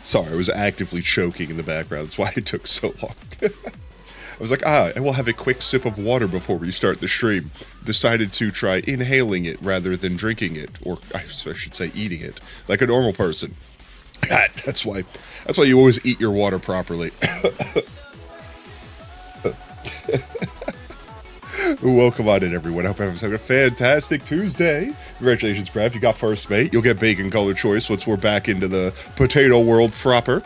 Sorry, I was actively choking in the background. That's why it took so long. I was like, I will have a quick sip of water before we start the stream. Decided to try inhaling it rather than drinking it, or I should say eating it, like a normal person. That's why you always eat your water properly. Welcome on in, everyone. I hope everyone's having a fantastic Tuesday. Congratulations, Brev. You got first, mate. You'll get bacon color choice once we're back into the potato world proper.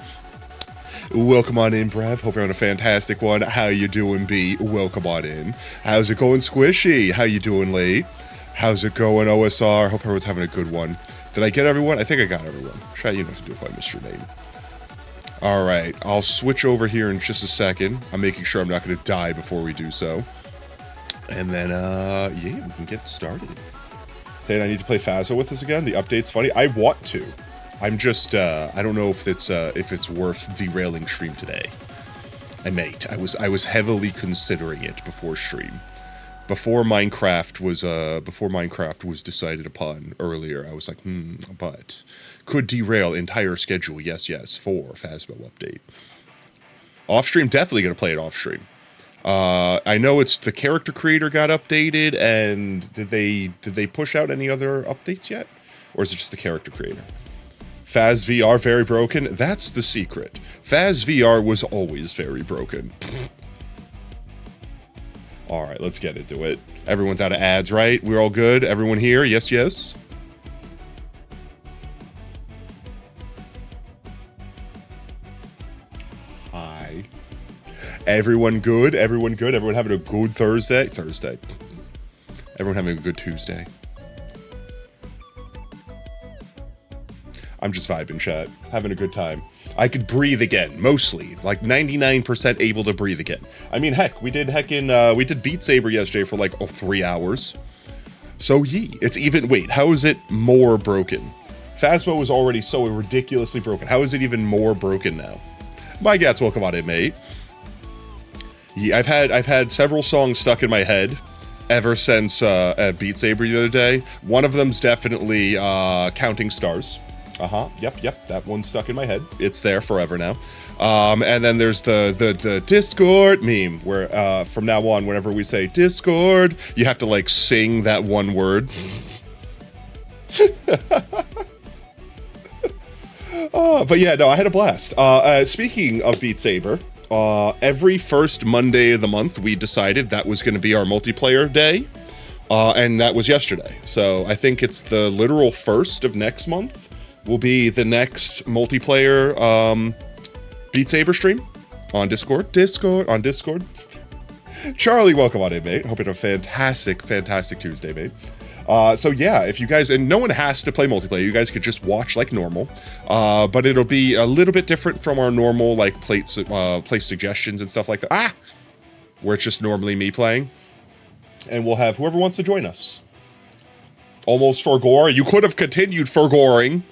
Welcome on in, Brev. Hope you're having a fantastic one. How you doing, B? Welcome on in. How's it going, Squishy? How you doing, Lee? How's it going, OSR? Hope everyone's having a good one. Did I get everyone? I think I got everyone. Chat, you know what to do if I missed your name. All right, I'll switch over here in just a second. I'm making sure I'm not going to die before we do so. And then, yeah, we can get started. Saying I need to play Phasma with us again. The update's funny. I want to. I'm just, I don't know if it's worth derailing stream today. I might. I was heavily considering it before stream. Before Minecraft was decided upon earlier, I was like, but could derail entire schedule. Yes, for Phasma update. Off stream, definitely gonna play it off stream. I know it's the character creator got updated, and did they push out any other updates yet? Or is it just the character creator? Phas VR very broken? That's the secret. Phas VR was always very broken. Alright, let's get into it. Everyone's out of ads, right? We're all good? Everyone here? Yes? Hi. Everyone good? Everyone good? Everyone having a good Thursday? Everyone having a good Tuesday? I'm just vibing, chat. Having a good time. I could breathe again, mostly. Like 99% able to breathe again. I mean, heck, we did Beat Saber yesterday for like 3 hours. So it's even, wait, how is it more broken? Phasma was already so ridiculously broken. How is it even more broken now? My gats, welcome on in, mate. Yeah, I've had several songs stuck in my head ever since Beat Saber the other day. One of them's definitely Counting Stars. Yep, that one's stuck in my head. It's there forever now. And then there's the Discord meme, where from now on, whenever we say Discord, you have to like sing that one word. But yeah, no, I had a blast. Speaking of Beat Saber, every first Monday of the month, we decided that was going to be our multiplayer day. And that was yesterday. So I think it's the literal first of next month will be the next multiplayer Beat Saber stream on Discord. Charlie, welcome on in, mate. Hope you have a fantastic Tuesday, mate. So yeah, if you guys, and no one has to play multiplayer, you guys could just watch like normal, but it'll be a little bit different from our normal like play suggestions and stuff like that. Where it's just normally me playing, and we'll have whoever wants to join us. Almost forgore. You could have continued forgoring.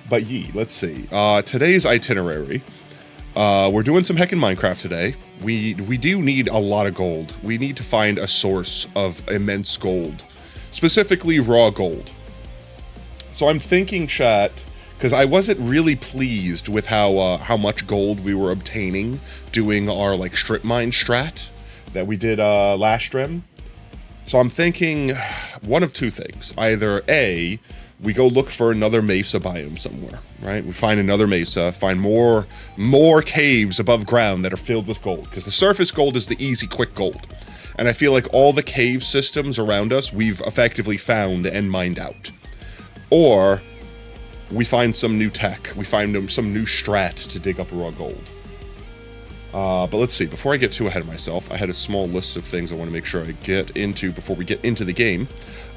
But let's see. Today's itinerary. We're doing some heckin' Minecraft today. We do need a lot of gold. We need to find a source of immense gold. Specifically raw gold. So I'm thinking, chat, because I wasn't really pleased with how much gold we were obtaining doing our like strip mine strat that we did last stream. So I'm thinking one of two things. Either A, we go look for another mesa biome somewhere, right? We find another mesa, find more caves above ground that are filled with gold, because the surface gold is the easy, quick gold. And I feel like all the cave systems around us, we've effectively found and mined out. Or we find some new tech, we find some new strat to dig up raw gold. But let's see, before I get too ahead of myself, I had a small list of things I want to make sure I get into before we get into the game.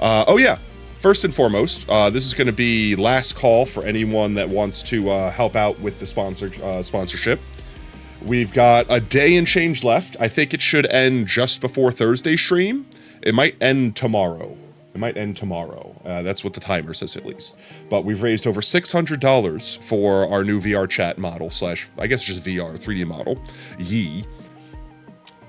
Oh yeah. First and foremost, this is going to be last call for anyone that wants to help out with the sponsorship. We've got a day and change left. I think it should end just before Thursday stream. It might end tomorrow. That's what the timer says at least. But we've raised over $600 for our new VR chat model / I guess just VR 3D model.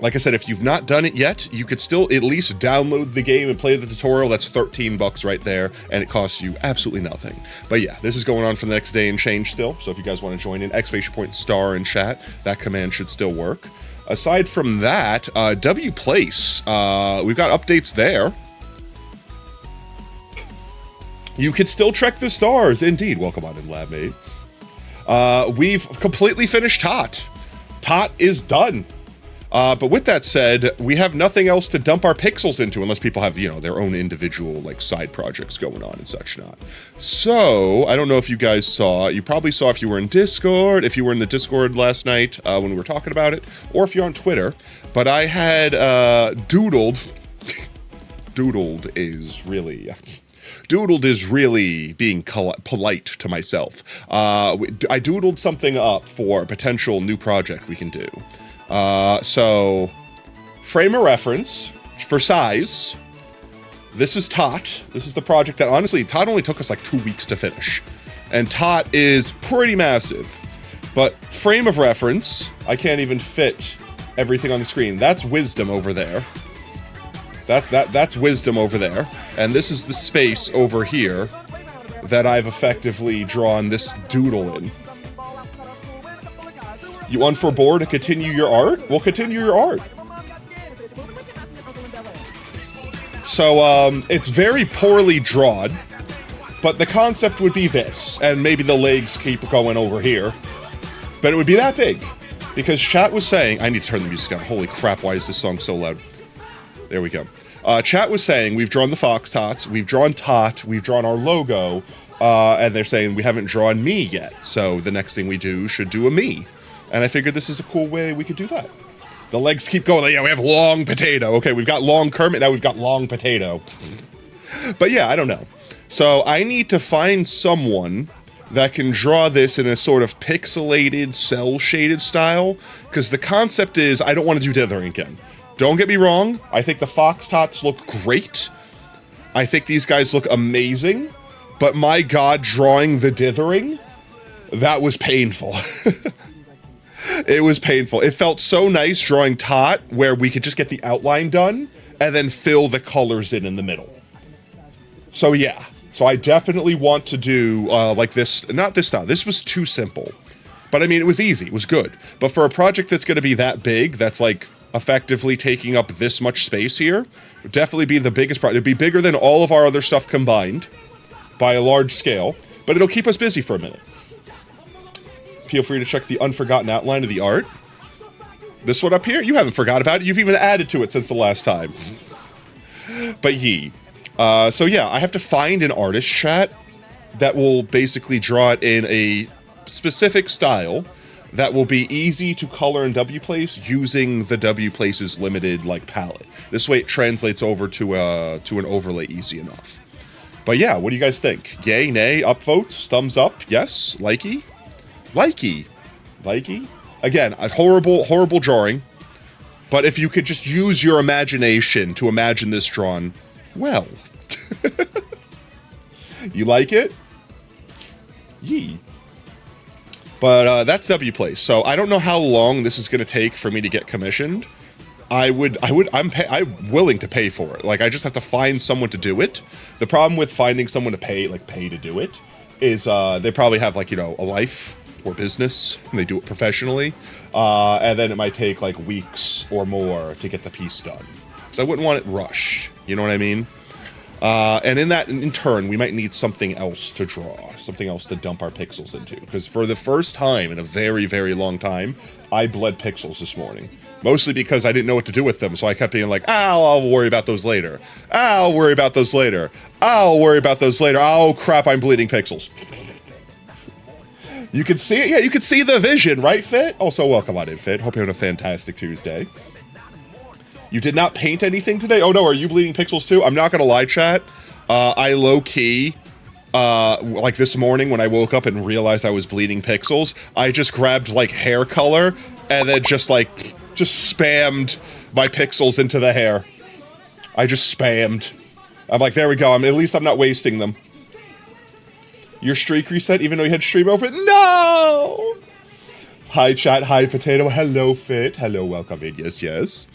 Like I said, if you've not done it yet, you could still at least download the game and play the tutorial. That's 13 bucks right there, and it costs you absolutely nothing. But yeah, this is going on for the next day and change still, so if you guys want to join in, exclamation point star in chat, that command should still work. Aside from that, WPlace, we've got updates there. You could still trek the stars, indeed. Welcome on in, Labmate. We've completely finished Tot. Tot is done. But with that said, we have nothing else to dump our pixels into unless people have, you know, their own individual, like, side projects going on and such not. So, I don't know if you guys saw, you probably saw if you were in Discord, if you were in the Discord last night when we were talking about it, or if you're on Twitter, but I had doodled is really being polite to myself. I doodled something up for a potential new project we can do. So, frame of reference for size, this is Tot. This is the project that, honestly, Tot only took us like 2 weeks to finish. And Tot is pretty massive. But frame of reference, I can't even fit everything on the screen. That's Wisdom over there. That's Wisdom over there. And this is the space over here that I've effectively drawn this doodle in. You unforbore to continue your art? We'll continue your art. So, it's very poorly drawn, but the concept would be this, and maybe the legs keep going over here, but it would be that big, because chat was saying, I need to turn the music down, holy crap, why is this song so loud? There we go. Chat was saying, we've drawn the Fox Tots, we've drawn Tot, we've drawn our logo, and they're saying we haven't drawn me yet, so the next thing we do should do a me. And I figured this is a cool way we could do that. The legs keep going. Yeah, we have Long Potato. Okay, we've got Long Kermit, now we've got Long Potato. But yeah, I don't know. So I need to find someone that can draw this in a sort of pixelated, cel-shaded style, because the concept is I don't want to do dithering again. Don't get me wrong, I think the Fox Tots look great. I think these guys look amazing, but my god, drawing the dithering, that was painful. It was painful. It felt so nice drawing Tot, where we could just get the outline done, and then fill the colors in the middle. So yeah. So I definitely want to do, like this, not this style. This was too simple. But I mean, it was easy. It was good. But for a project that's going to be that big, that's like effectively taking up this much space here, would definitely be the biggest project. It'd be bigger than all of our other stuff combined by a large scale, but it'll keep us busy for a minute. Feel free to check the unforgotten outline of the art. This one up here, you haven't forgot about it. You've even added to it since the last time. But ye. So yeah, I have to find an artist chat that will basically draw it in a specific style that will be easy to color in WPlace using the WPlace's limited like palette. This way it translates over to an overlay easy enough. But yeah, what do you guys think? Yay, nay, upvotes, thumbs up, yes, likey? Likey. Likey? Again, a horrible drawing. But if you could just use your imagination to imagine this drawn, well. You like it? Yee. But that's WPlace. So I don't know how long this is going to take for me to get commissioned. I'm willing to pay for it. Like, I just have to find someone to do it. The problem with finding someone to pay to do it is they probably have, like, you know, a life or business, and they do it professionally, and then it might take like weeks or more to get the piece done. So I wouldn't want it rushed, you know what I mean? And in turn, we might need something else to draw, something else to dump our pixels into, because for the first time in a very, very long time, I bled pixels this morning. Mostly because I didn't know what to do with them, so I kept being like, I'll worry about those later. I'll worry about those later. I'll worry about those later. Oh crap, I'm bleeding pixels. You can see it? Yeah, you can see the vision, right, Fit? Also, welcome on in, Fit. Hope you're having a fantastic Tuesday. You did not paint anything today? Oh no, are you bleeding pixels too? I'm not gonna lie, chat. I low-key, like this morning when I woke up and realized I was bleeding pixels, I just grabbed, like, hair color and then just spammed my pixels into the hair. I just spammed. I'm like, there we go. At least I'm not wasting them. Your streak reset even though you had stream open? No! Hi chat, hi potato, hello fit, hello welcome in, yes, yes.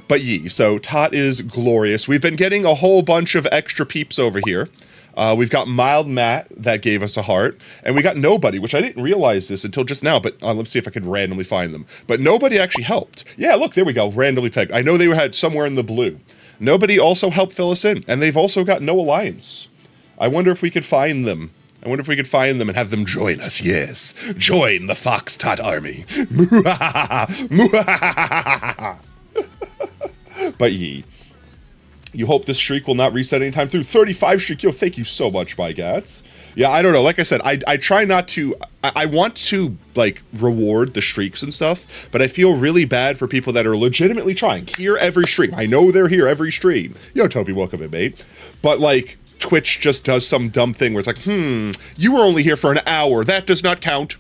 But ye, so Tot is glorious. We've been getting a whole bunch of extra peeps over here. We've got Mild Matt that gave us a heart, and we got Nobody, which I didn't realize this until just now, but let's see if I can randomly find them. But Nobody actually helped. Yeah, look, there we go, randomly pegged. I know they had somewhere in the blue. Nobody also helped fill us in, and they've also got no alliance. I wonder if we could find them. I wonder if we could find them and have them join us. Yes, join the Fox Tot army. But ye, you hope this streak will not reset anytime through. 35 streak, yo, thank you so much, my gats. Yeah, I don't know, like I said, I try not to, I want to, like, reward the streaks and stuff, but I feel really bad for people that are legitimately trying, here every stream. I know they're here every stream. Yo, Toby, welcome in, mate. But, like, Twitch just does some dumb thing where it's like, you were only here for an hour, that does not count.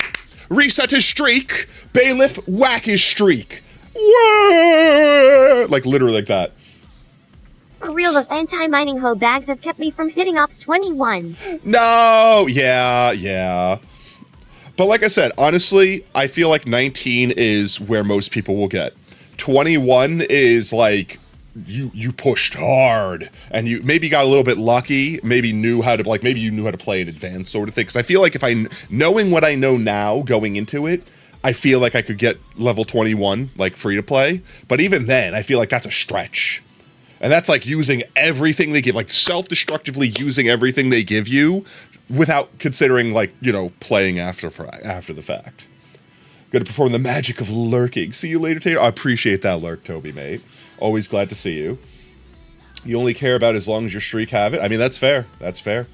Reset his streak, bailiff, whack his streak. Whoa! Like, literally like that. For real, the anti-mining hoe bags have kept me from hitting Ops 21. No, yeah. But like I said, honestly, I feel like 19 is where most people will get. 21 is like, you pushed hard, and you maybe got a little bit lucky, maybe knew how to, like, maybe you knew how to play in advance sort of thing. Because I feel like if knowing what I know now going into it, I feel like I could get level 21, like, free to play. But even then, I feel like that's a stretch. And that's like using everything they give, like self-destructively using everything they give you without considering, like, you know, playing after the fact. Gonna perform the magic of lurking. See you later, Tater. I appreciate that lurk, Toby, mate. Always glad to see you. You only care about as long as your streak have it. I mean, that's fair. That's fair.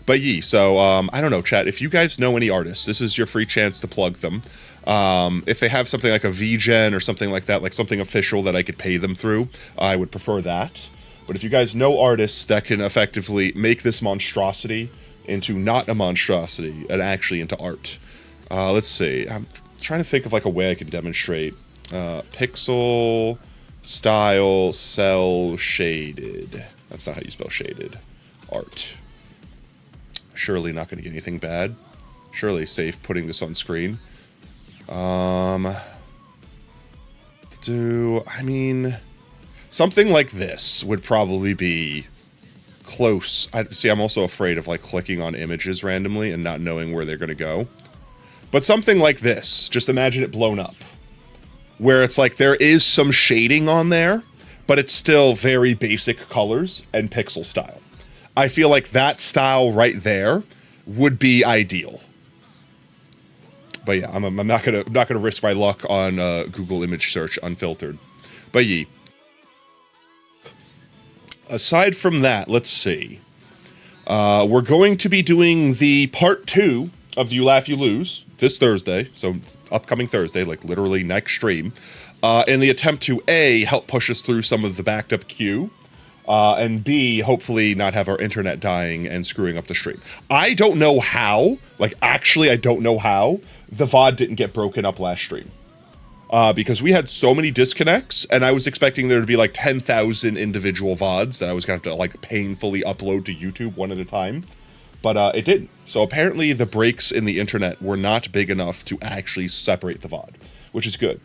But ye, so, I don't know, chat. If you guys know any artists, this is your free chance to plug them. If they have something like a VGen or something like that, like something official that I could pay them through, I would prefer that. But if you guys know artists that can effectively make this monstrosity into not a monstrosity and actually into art, let's see. I'm trying to think of like a way I can demonstrate. Pixel, style, cell, shaded. That's not how you spell shaded. Art. Surely not going to get anything bad. Surely safe putting this on screen. I mean, something like this would probably be close. I'm also afraid of, like, clicking on images randomly and not knowing where they're going to go. But something like this, just imagine it blown up. Where it's like there is some shading on there, but it's still very basic colors and pixel style. I feel like that style right there would be ideal. But yeah, I'm not gonna risk my luck on Google image search unfiltered. But ye. Aside from that, let's see. We're going to be doing the part 2 of You Laugh, You Lose this Thursday. So upcoming Thursday, like literally next stream. In the attempt to A, help push us through some of the backed up queue. And B, hopefully not have our internet dying and screwing up the stream. I don't know how, like actually I don't know how, the VOD didn't get broken up last stream. Because we had so many disconnects, and I was expecting there to be like 10,000 individual VODs that I was going to have to like painfully upload to YouTube one at a time. But it didn't. So apparently the breaks in the internet were not big enough to actually separate the VOD, which is good.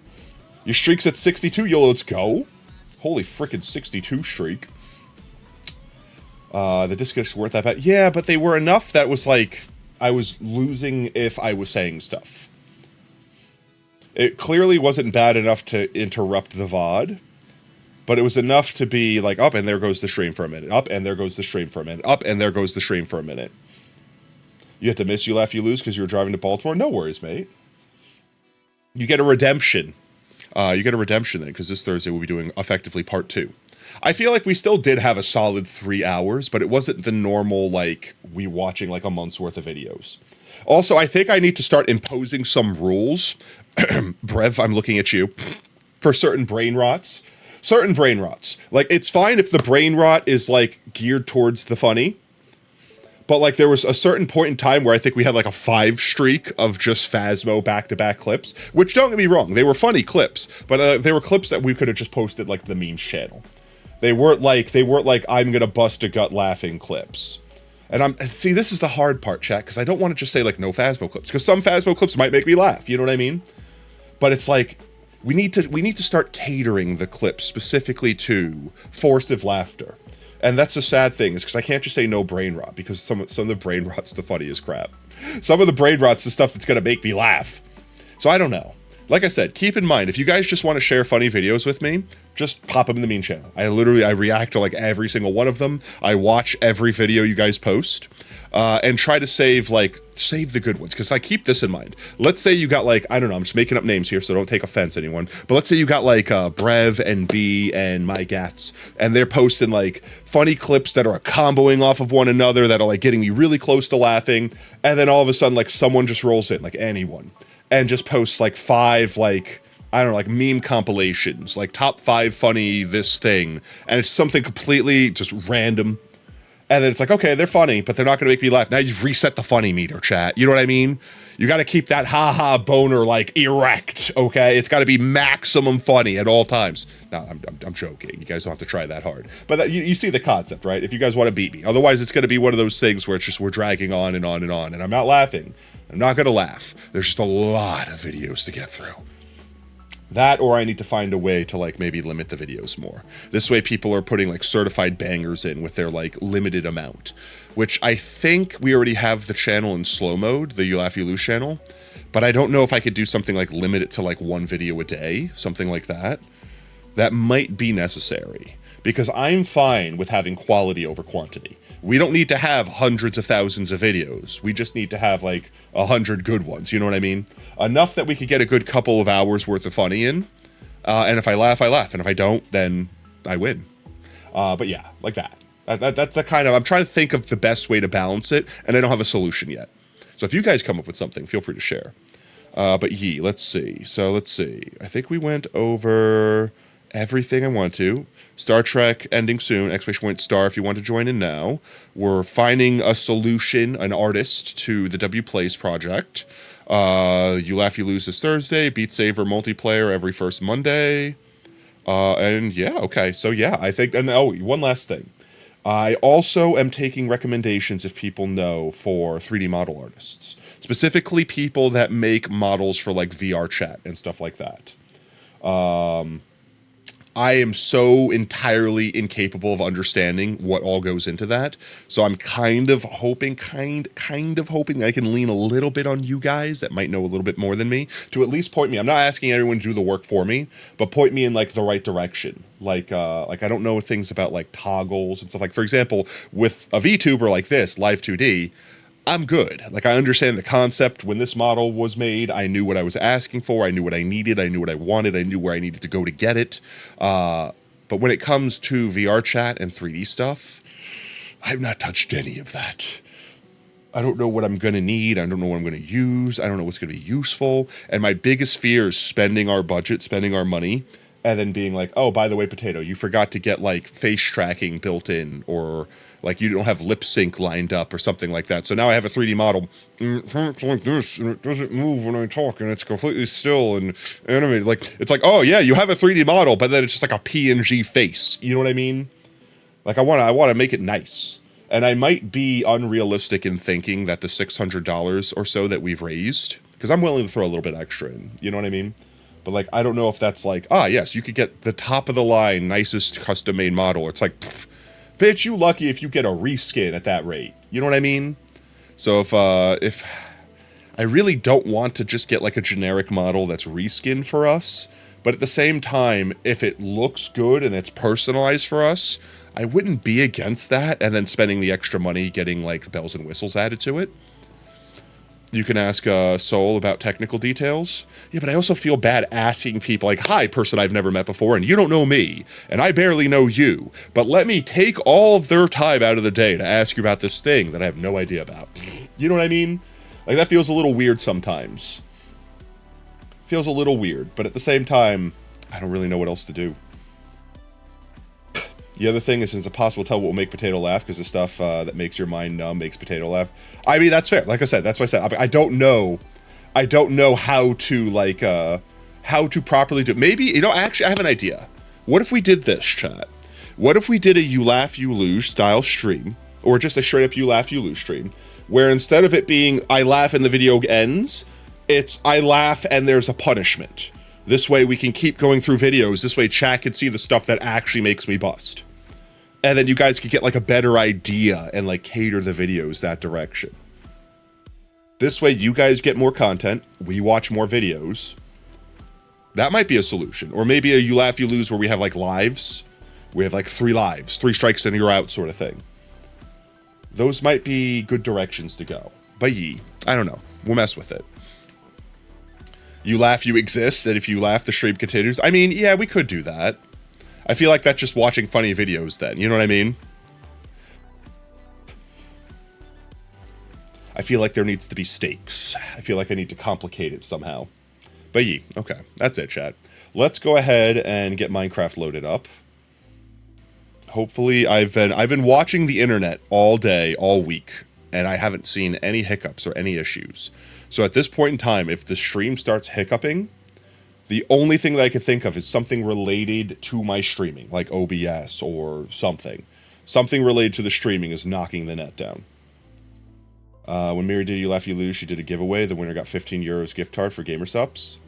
Your streak's at 62, yo, let's go. Holy frickin' 62 streak. The disconnects weren't that bad. Yeah, but they were enough that was like, I was losing if I was saying stuff. It clearly wasn't bad enough to interrupt the VOD, but it was enough to be like, up and there goes the stream for a minute, up and there goes the stream for a minute, up and there goes the stream for a minute. You have to miss You Laugh, You Lose because you were driving to Baltimore? No worries, mate. You get a redemption. You get a redemption then, because this Thursday we'll be doing effectively part 2. I feel like we still did have a solid 3 hours, but it wasn't the normal, like, we watching like a month's worth of videos. Also, I think I need to start imposing some rules. Brev, I'm looking at you. For certain brain rots. Certain brain rots. Like, it's fine if the brain rot is, like, geared towards the funny. But, like, there was a certain point in time where I think we had, like, a 5 streak of just Phasmo back-to-back clips. Which, don't get me wrong, they were funny clips. But they were clips that we could have just posted, like, the memes channel. They weren't like, I'm gonna bust a gut laughing clips. And see, this is the hard part, chat, because I don't want to just say, like, no Phasmo clips. Because some Phasmo clips might make me laugh, you know what I mean? but it's like, we need to start catering the clips specifically to force of laughter. And that's a sad thing, is because I can't just say no brain rot, because some of the brain rot's the funniest crap. Some of the brain rot's the stuff that's going to make me laugh. So I don't know. Like I said, keep in mind, if you guys just want to share funny videos with me, just pop them in the meme channel. I react to like every single one of them. I watch every video you guys post, and try to save the good ones. Because I keep this in mind. Let's say you got like, I don't know, I'm just making up names here, so don't take offense, anyone. But let's say you got like Brev and B and My Gats, and they're posting like funny clips that are comboing off of one another, that are like getting me really close to laughing. And then all of a sudden, like someone just rolls in, like anyone, and just posts like 5, like, I don't know, like meme compilations, like top 5 funny this thing. And it's something completely just random. And then it's like, okay, they're funny, but they're not going to make me laugh. Now you've reset the funny meter, chat. You know what I mean? You got to keep that haha boner like erect, okay? It's got to be maximum funny at all times. No, I'm joking. You guys don't have to try that hard. But you see the concept, right? If you guys want to beat me. Otherwise, it's going to be one of those things where it's just we're dragging on and on and on. And I'm not laughing. I'm not going to laugh. There's just a lot of videos to get through. That, or I need to find a way to like maybe limit the videos more. This way people are putting like certified bangers in with their like limited amount, which I think we already have the channel in slow mode, the YLYL channel, but I don't know if I could do something like limit it to like 1 video a day, something like that. That might be necessary, because I'm fine with having quality over quantity. We don't need to have hundreds of thousands of videos. We just need to have like 100 good ones. You know what I mean? Enough that we could get a good couple of hours worth of funny in. And if I laugh, I laugh. And if I don't, then I win. But yeah, like that. That's the kind of, I'm trying to think of the best way to balance it, and I don't have a solution yet. So if you guys come up with something, feel free to share. But let's see. So let's see. I think we went over everything I want to. Star Trek ending soon, exclamation point star if you want to join in now. We're finding a solution, an artist to the W Plays project. You Laugh, You Lose this Thursday, Beat Saber multiplayer every first Monday. And yeah, okay, so yeah, I think, and oh, one last thing. I also am taking recommendations, if people know, for 3D model artists. Specifically people that make models for like VR chat and stuff like that. I am so entirely incapable of understanding what all goes into that. So I'm kind of hoping I can lean a little bit on you guys that might know a little bit more than me to at least point me. I'm not asking everyone to do the work for me, but point me in like the right direction. Like I don't know things about like toggles and stuff. Like, for example, with a VTuber like this, Live 2D, I'm good. Like, I understand the concept. When this model was made, I knew what I was asking for. I knew what I needed. I knew what I wanted. I knew where I needed to go to get it. But when it comes to VR chat and 3D stuff, I've not touched any of that. I don't know what I'm going to need. I don't know what I'm going to use. I don't know what's going to be useful. And my biggest fear is spending our budget, spending our money, and then being like, oh, by the way, Potato, you forgot to get, like, face tracking built in, or like you don't have lip sync lined up or something like that. So now I have a 3D model. It's like this, and it doesn't move when I talk, and it's completely still and animated. Like, it's like, oh yeah, you have a 3D model, but then it's just like a PNG face. You know what I mean? Like, I want to make it nice. And I might be unrealistic in thinking that the $600 or so that we've raised, because I'm willing to throw a little bit extra in. You know what I mean? But like, I don't know if that's like, yes, you could get the top of the line, nicest custom made model. It's like, pfft, bitch, you lucky if you get a reskin at that rate. You know what I mean? So if I really don't want to just get like a generic model that's reskin for us, but at the same time, if it looks good and it's personalized for us, I wouldn't be against that, and then spending the extra money getting like bells and whistles added to it. You can ask Soul about technical details. Yeah, but I also feel bad asking people like, hi, person I've never met before, and you don't know me, and I barely know you, but let me take all of their time out of the day to ask you about this thing that I have no idea about. You know what I mean? Like, that feels a little weird sometimes. Feels a little weird, but at the same time, I don't really know what else to do. The other thing is, it's impossible to tell what will make Potato laugh, because the stuff that makes your mind numb makes Potato laugh. I mean, that's fair. Like I said, that's what I said. I don't know how to, like, how to properly do it. Maybe, you know, actually, I have an idea. What if we did this, chat? What if we did a You Laugh, You Lose style stream, or just a straight up You Laugh, You Lose stream, where instead of it being I laugh and the video ends, It's I laugh and there's a punishment. This way we can keep going through videos. This way chat can see the stuff that actually makes me bust. And then you guys can get like a better idea and like cater the videos that direction. This way you guys get more content, we watch more videos. That might be a solution. Or maybe a you laugh, you lose where we have like lives. We have like 3 lives, 3 strikes and you're out sort of thing. Those might be good directions to go. But I don't know. We'll mess with it. You laugh, you exist, and if you laugh, the stream continues. I mean, yeah, we could do that. I feel like that's just watching funny videos then, you know what I mean? I feel like there needs to be stakes. I feel like I need to complicate it somehow. But okay, that's it, chat. Let's go ahead and get Minecraft loaded up. Hopefully, I've been watching the internet all day, all week, and I haven't seen any hiccups or any issues. So at this point in time, if the stream starts hiccuping, the only thing that I could think of is something related to my streaming, like OBS or something. Something related to the streaming is knocking the net down. When Mary did You Laugh, You Lose, she did a giveaway. The winner got 15 euros gift card for gamer subs.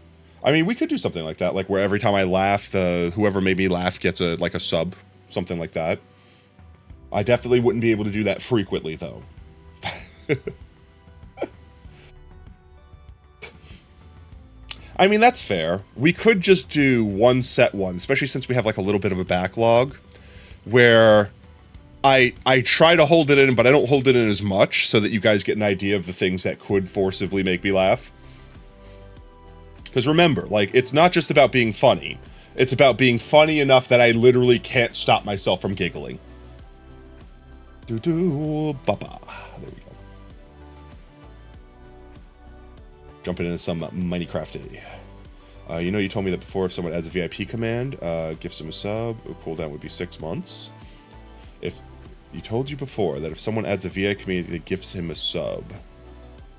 I mean, we could do something like that, like where every time I laugh, whoever made me laugh gets a sub, something like that. I definitely wouldn't be able to do that frequently, though. I mean, that's fair. We could just do one set one, especially since we have like a little bit of a backlog, where I try to hold it in, but I don't hold it in as much so that you guys get an idea of the things that could forcibly make me laugh. Because remember, like, it's not just about being funny. It's about being funny enough that I literally can't stop myself from giggling. Ba-ba. There we go. Jumping into some Minecraft. You know, you told me that before, if someone adds a VIP command, gives them a sub, a cooldown would be 6 months. If you told you before that if someone adds a VIP command that gives him a sub,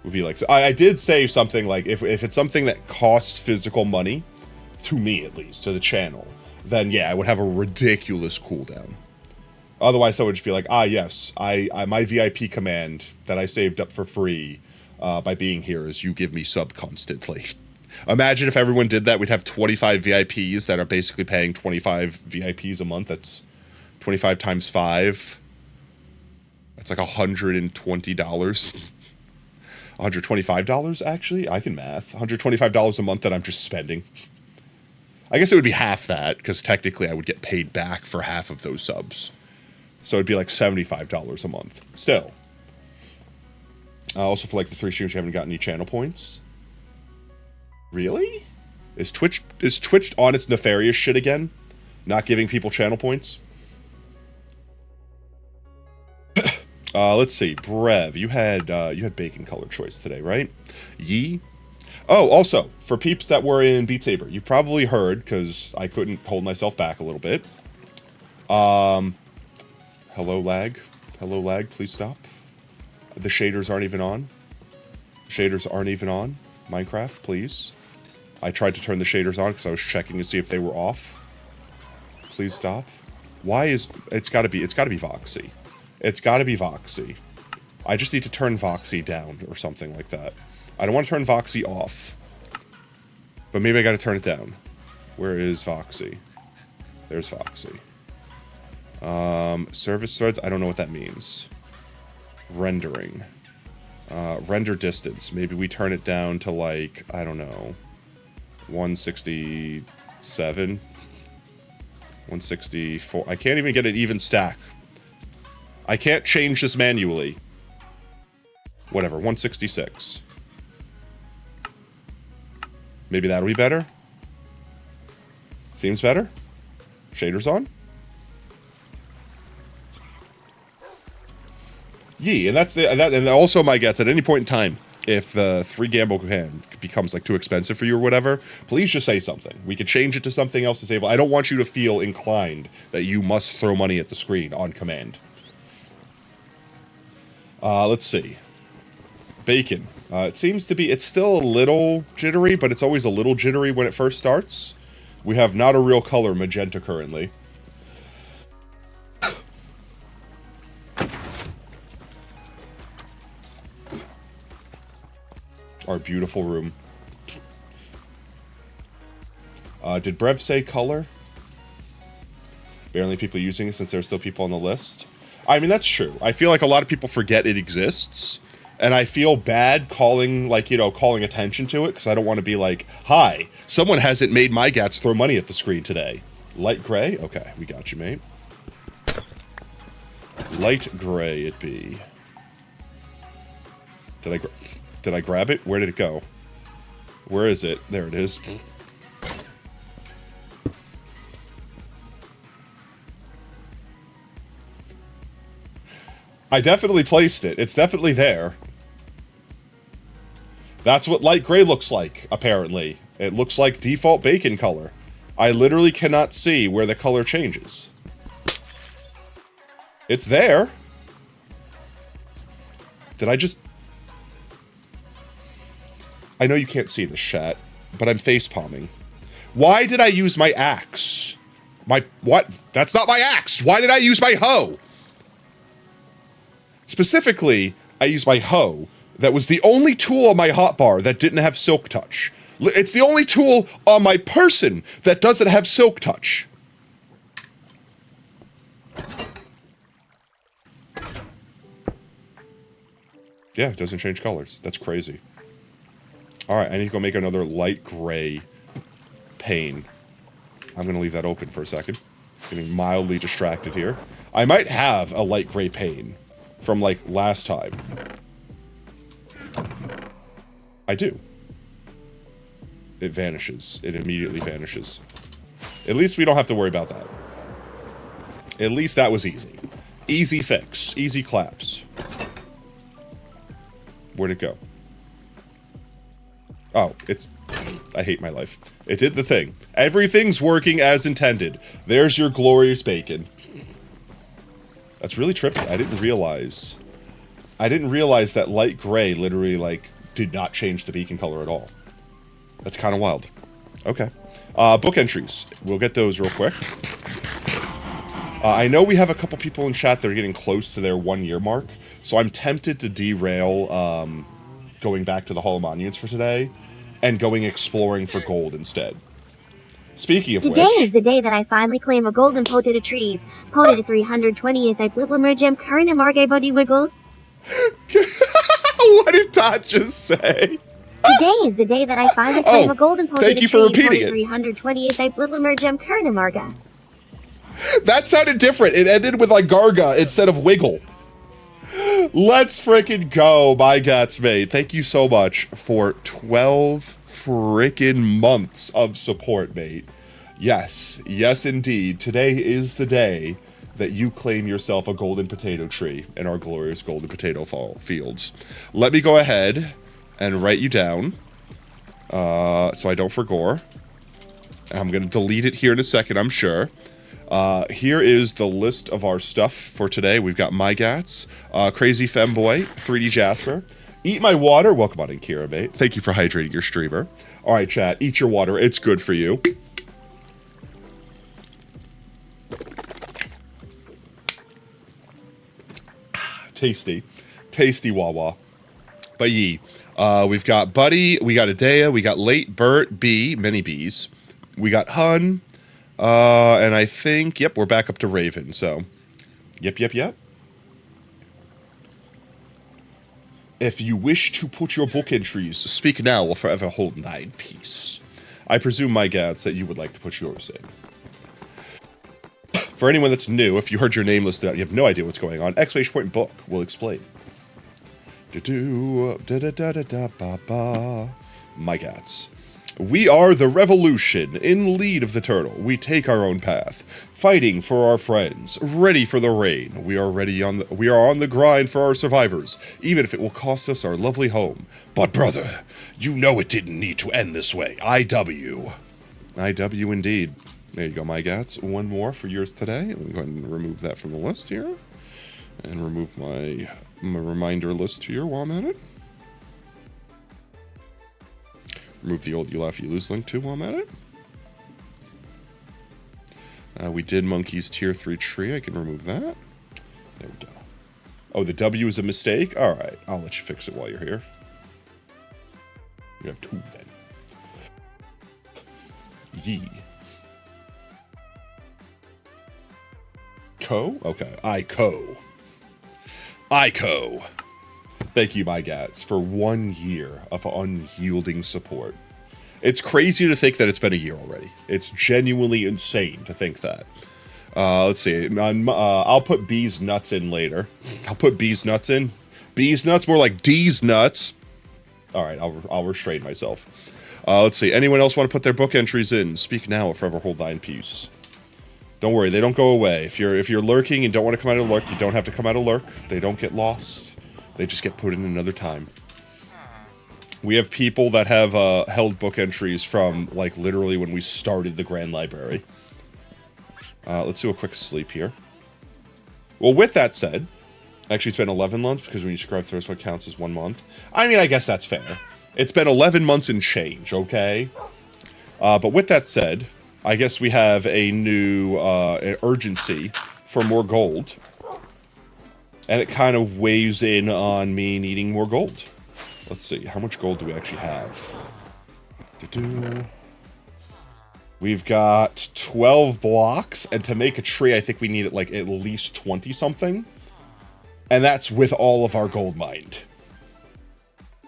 would be like, so I did say something like, if it's something that costs physical money, to me at least, to the channel, then yeah, I would have a ridiculous cooldown. Otherwise, I would just be like, yes, my VIP command that I saved up for free by being here is you give me sub constantly. Imagine if everyone did that, we'd have 25 VIPs that are basically paying 25 VIPs a month. That's 25 times 5. That's like $120. $125 actually? I can math. $125 a month that I'm just spending. I guess it would be half that, because technically I would get paid back for half of those subs. So it'd be like $75 a month. Still. Also for like the 3 streams you haven't gotten any channel points. Really? Is Twitch on its nefarious shit again? Not giving people channel points? Let's see. Brev, you had bacon color choice today, right? Oh, also, for peeps that were in Beat Saber, you probably heard, because I couldn't hold myself back a little bit. Hello, lag. Hello, lag, please stop. The shaders aren't even on. Shaders aren't even on. Minecraft, please. I tried to turn the shaders on because I was checking to see if they were off. Please stop. Why is... It's gotta be Voxy. It's gotta be Voxy. I just need to turn Voxy down or something like that. I don't want to turn Voxy off. But maybe I gotta turn it down. Where is Voxy? There's Voxy. Service threads, I don't know what that means. Rendering. Render distance. Maybe we turn it down to like, I don't know, 167? 164. I can't even get an even stack. I can't change this manually. Whatever, 166. Maybe that'll be better? Seems better? Shaders on? And that's and also my guess, at any point in time, if the 3 gamble hand becomes like too expensive for you or whatever, please just say something. We could change it to something else to disable. I don't want you to feel inclined that you must throw money at the screen on command. Let's see. Bacon. It seems to be, it's still a little jittery, but it's always a little jittery when it first starts. We have not a real color, magenta, currently. Our beautiful room. Did Brev say color? Barely people using it since there's still people on the list. I mean, that's true. I feel like a lot of people forget it exists. And I feel bad calling, like, you know, calling attention to it, because I don't want to be like, hi, someone hasn't made my gats throw money at the screen today. Light gray? Okay, we got you, mate. Light gray it be. Did I grab it? Where did it go? Where is it? There it is. I definitely placed it. It's definitely there. That's what light gray looks like, apparently. It looks like default bacon color. I literally cannot see where the color changes. It's there. Did I just... I know you can't see this, chat, but I'm face palming. Why did I use my axe? What? That's not my axe! Why did I use my hoe? Specifically, I used my hoe. That was the only tool on my hotbar that didn't have silk touch. It's the only tool on my person that doesn't have silk touch. Yeah, it doesn't change colors. That's crazy. Alright, I need to go make another light gray pane. I'm going to leave that open for a second. Getting mildly distracted here. I might have a light gray pane from, like, last time. I do. It vanishes. It immediately vanishes. At least we don't have to worry about that. At least that was easy. Easy fix. Easy claps. Where'd it go? Oh, it's... I hate my life. It did the thing. Everything's working as intended. There's your glorious bacon. That's really trippy. I didn't realize that light gray literally, like, did not change the beacon color at all. That's kind of wild. Okay. Book entries. We'll get those real quick. I know we have a couple people in chat that are getting close to their 1 year mark, so I'm tempted to derail going back to the Hall of Monuments for today and going exploring for gold instead. Speaking of Today which... is the day that I finally claim a golden potato tree. Potato 320th I Bliplemergem Karina Marge Body Wiggle. What did Todd just say? Today is the day that I finally claim a golden potato thank you for tree. repeating it. 320th I Bliplemergem Karina Marga. That sounded different. It ended with like Garga instead of Wiggle. Let's freaking go, my gats, mate. Thank you so much for 12 freaking months of support, mate. Yes, yes indeed. Today is the day that you claim yourself a golden potato tree in our glorious golden potato fields. Let me go ahead and write you down so I don't forget. I'm going to delete it here in a second, I'm sure. Here is the list of our stuff for today. We've got My Gats, Crazy Femboy, 3D Jasper, Eat My Water. Welcome on in, Kira, mate. Thank you for hydrating your streamer. All right, chat, eat your water. It's good for you. Tasty. Tasty Wawa. But ye. We've got Buddy, we got Adea, we got Late, Bert, B, many B's. We got Hun. And I think, yep, we're back up to Raven, so. Yep. If you wish to put your book entries, speak now or forever hold thine peace. I presume, my gads, that you would like to put yours in. For anyone that's new, if you heard your name listed out, you have no idea what's going on, exclamation point book will explain. My gats. We are the revolution, in lead of the turtle. We take our own path, fighting for our friends, ready for the rain. We are on the grind for our survivors, even if it will cost us our lovely home. But brother, you know it didn't need to end this way. IW. IW indeed. There you go, my gats. One more for yours today. Let me go ahead and remove that from the list here. And remove my reminder list here while I'm at it. Remove the old You Laugh, You Lose link too while I'm at it. We did Monkey's Tier 3 tree. I can remove that. There we go. Oh, the W is a mistake? Alright, I'll let you fix it while you're here. You have two then. Yee. Co? Okay. Ico. Thank you, my gats, for 1 year of unyielding support. It's crazy to think that it's been a year already. It's genuinely insane to think that. Let's see. I'll put B's nuts in later. I'll put B's nuts in. B's nuts? More like D's nuts. All right, I'll restrain myself. Let's see. Anyone else want to put their book entries in? Speak now or forever hold thine peace. Don't worry, they don't go away. If you're lurking and don't want to come out of lurk, you don't have to come out of lurk. They don't get lost. They just get put in another time. We have people that have held book entries from, like, literally when we started the Grand Library. Let's do a quick sleep here. Well, with that said, actually it's been 11 months, because when you subscribe Thursd, what counts as 1 month. I mean, I guess that's fair. It's been 11 months and change, okay? But with that said, I guess we have a new urgency for more gold. And it kind of weighs in on me needing more gold. Let's see, how much gold do we actually have? We've got 12 blocks, and to make a tree, I think we need like at least 20-something. And that's with all of our gold mined.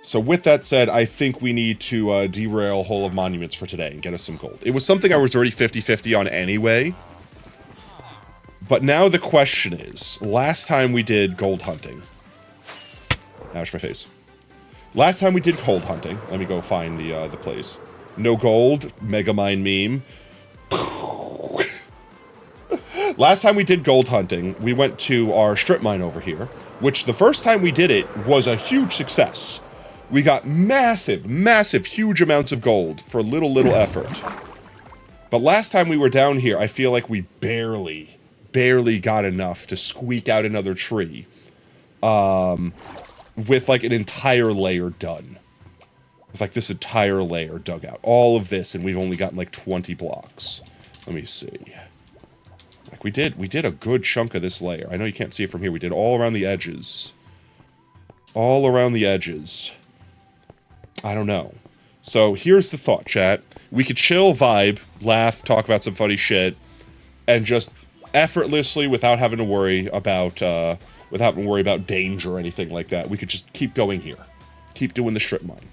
So with that said, I think we need to derail Hole of Monuments for today and get us some gold. It was something I was already 50-50 on anyway. But now the question is, last time we did gold hunting. Ouch, my face. Last time we did gold hunting, let me go find the place. No gold, Megamind meme. Last time we did gold hunting, we went to our strip mine over here, which the first time we did it was a huge success. We got massive, huge amounts of gold for little effort. But last time we were down here, I feel like we barely got enough to squeak out another tree. With like an entire layer done. With like this entire layer dug out. All of this, and we've only gotten like 20 blocks. Let me see. Like we did a good chunk of this layer. I know you can't see it from here. We did all around the edges. All around the edges. I don't know. So here's the thought, chat. We could chill, vibe, laugh, talk about some funny shit, and just effortlessly, without having to worry about danger or anything like that, we could just keep going here. Keep doing the strip mine.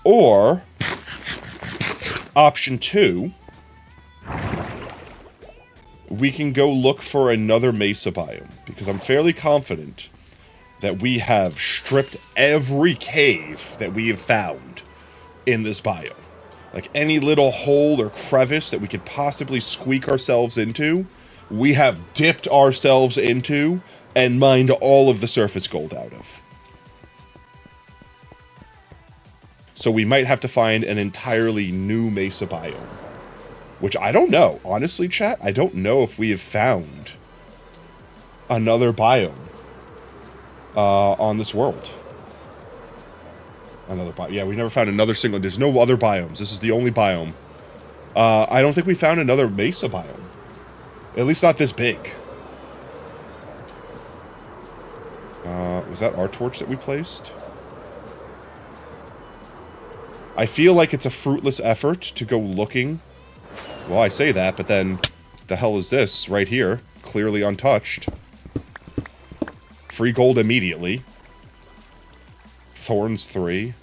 Or, option 2, we can go look for another mesa biome, because I'm fairly confident that we have stripped every cave that we have found in this biome. Like any little hole or crevice that we could possibly squeak ourselves into, we have dipped ourselves into and mined all of the surface gold out of. So we might have to find an entirely new mesa biome. Which I don't know. Honestly, chat, I don't know if we have found another biome on this world. Another biome. Yeah, we never found another single. There's no other biomes. This is the only biome. I don't think we found another mesa biome. At least not this big. Was that our torch that we placed? I feel like it's a fruitless effort to go looking. Well, I say that, but then the hell is this right here? Clearly untouched. Free gold immediately. Thorns 3.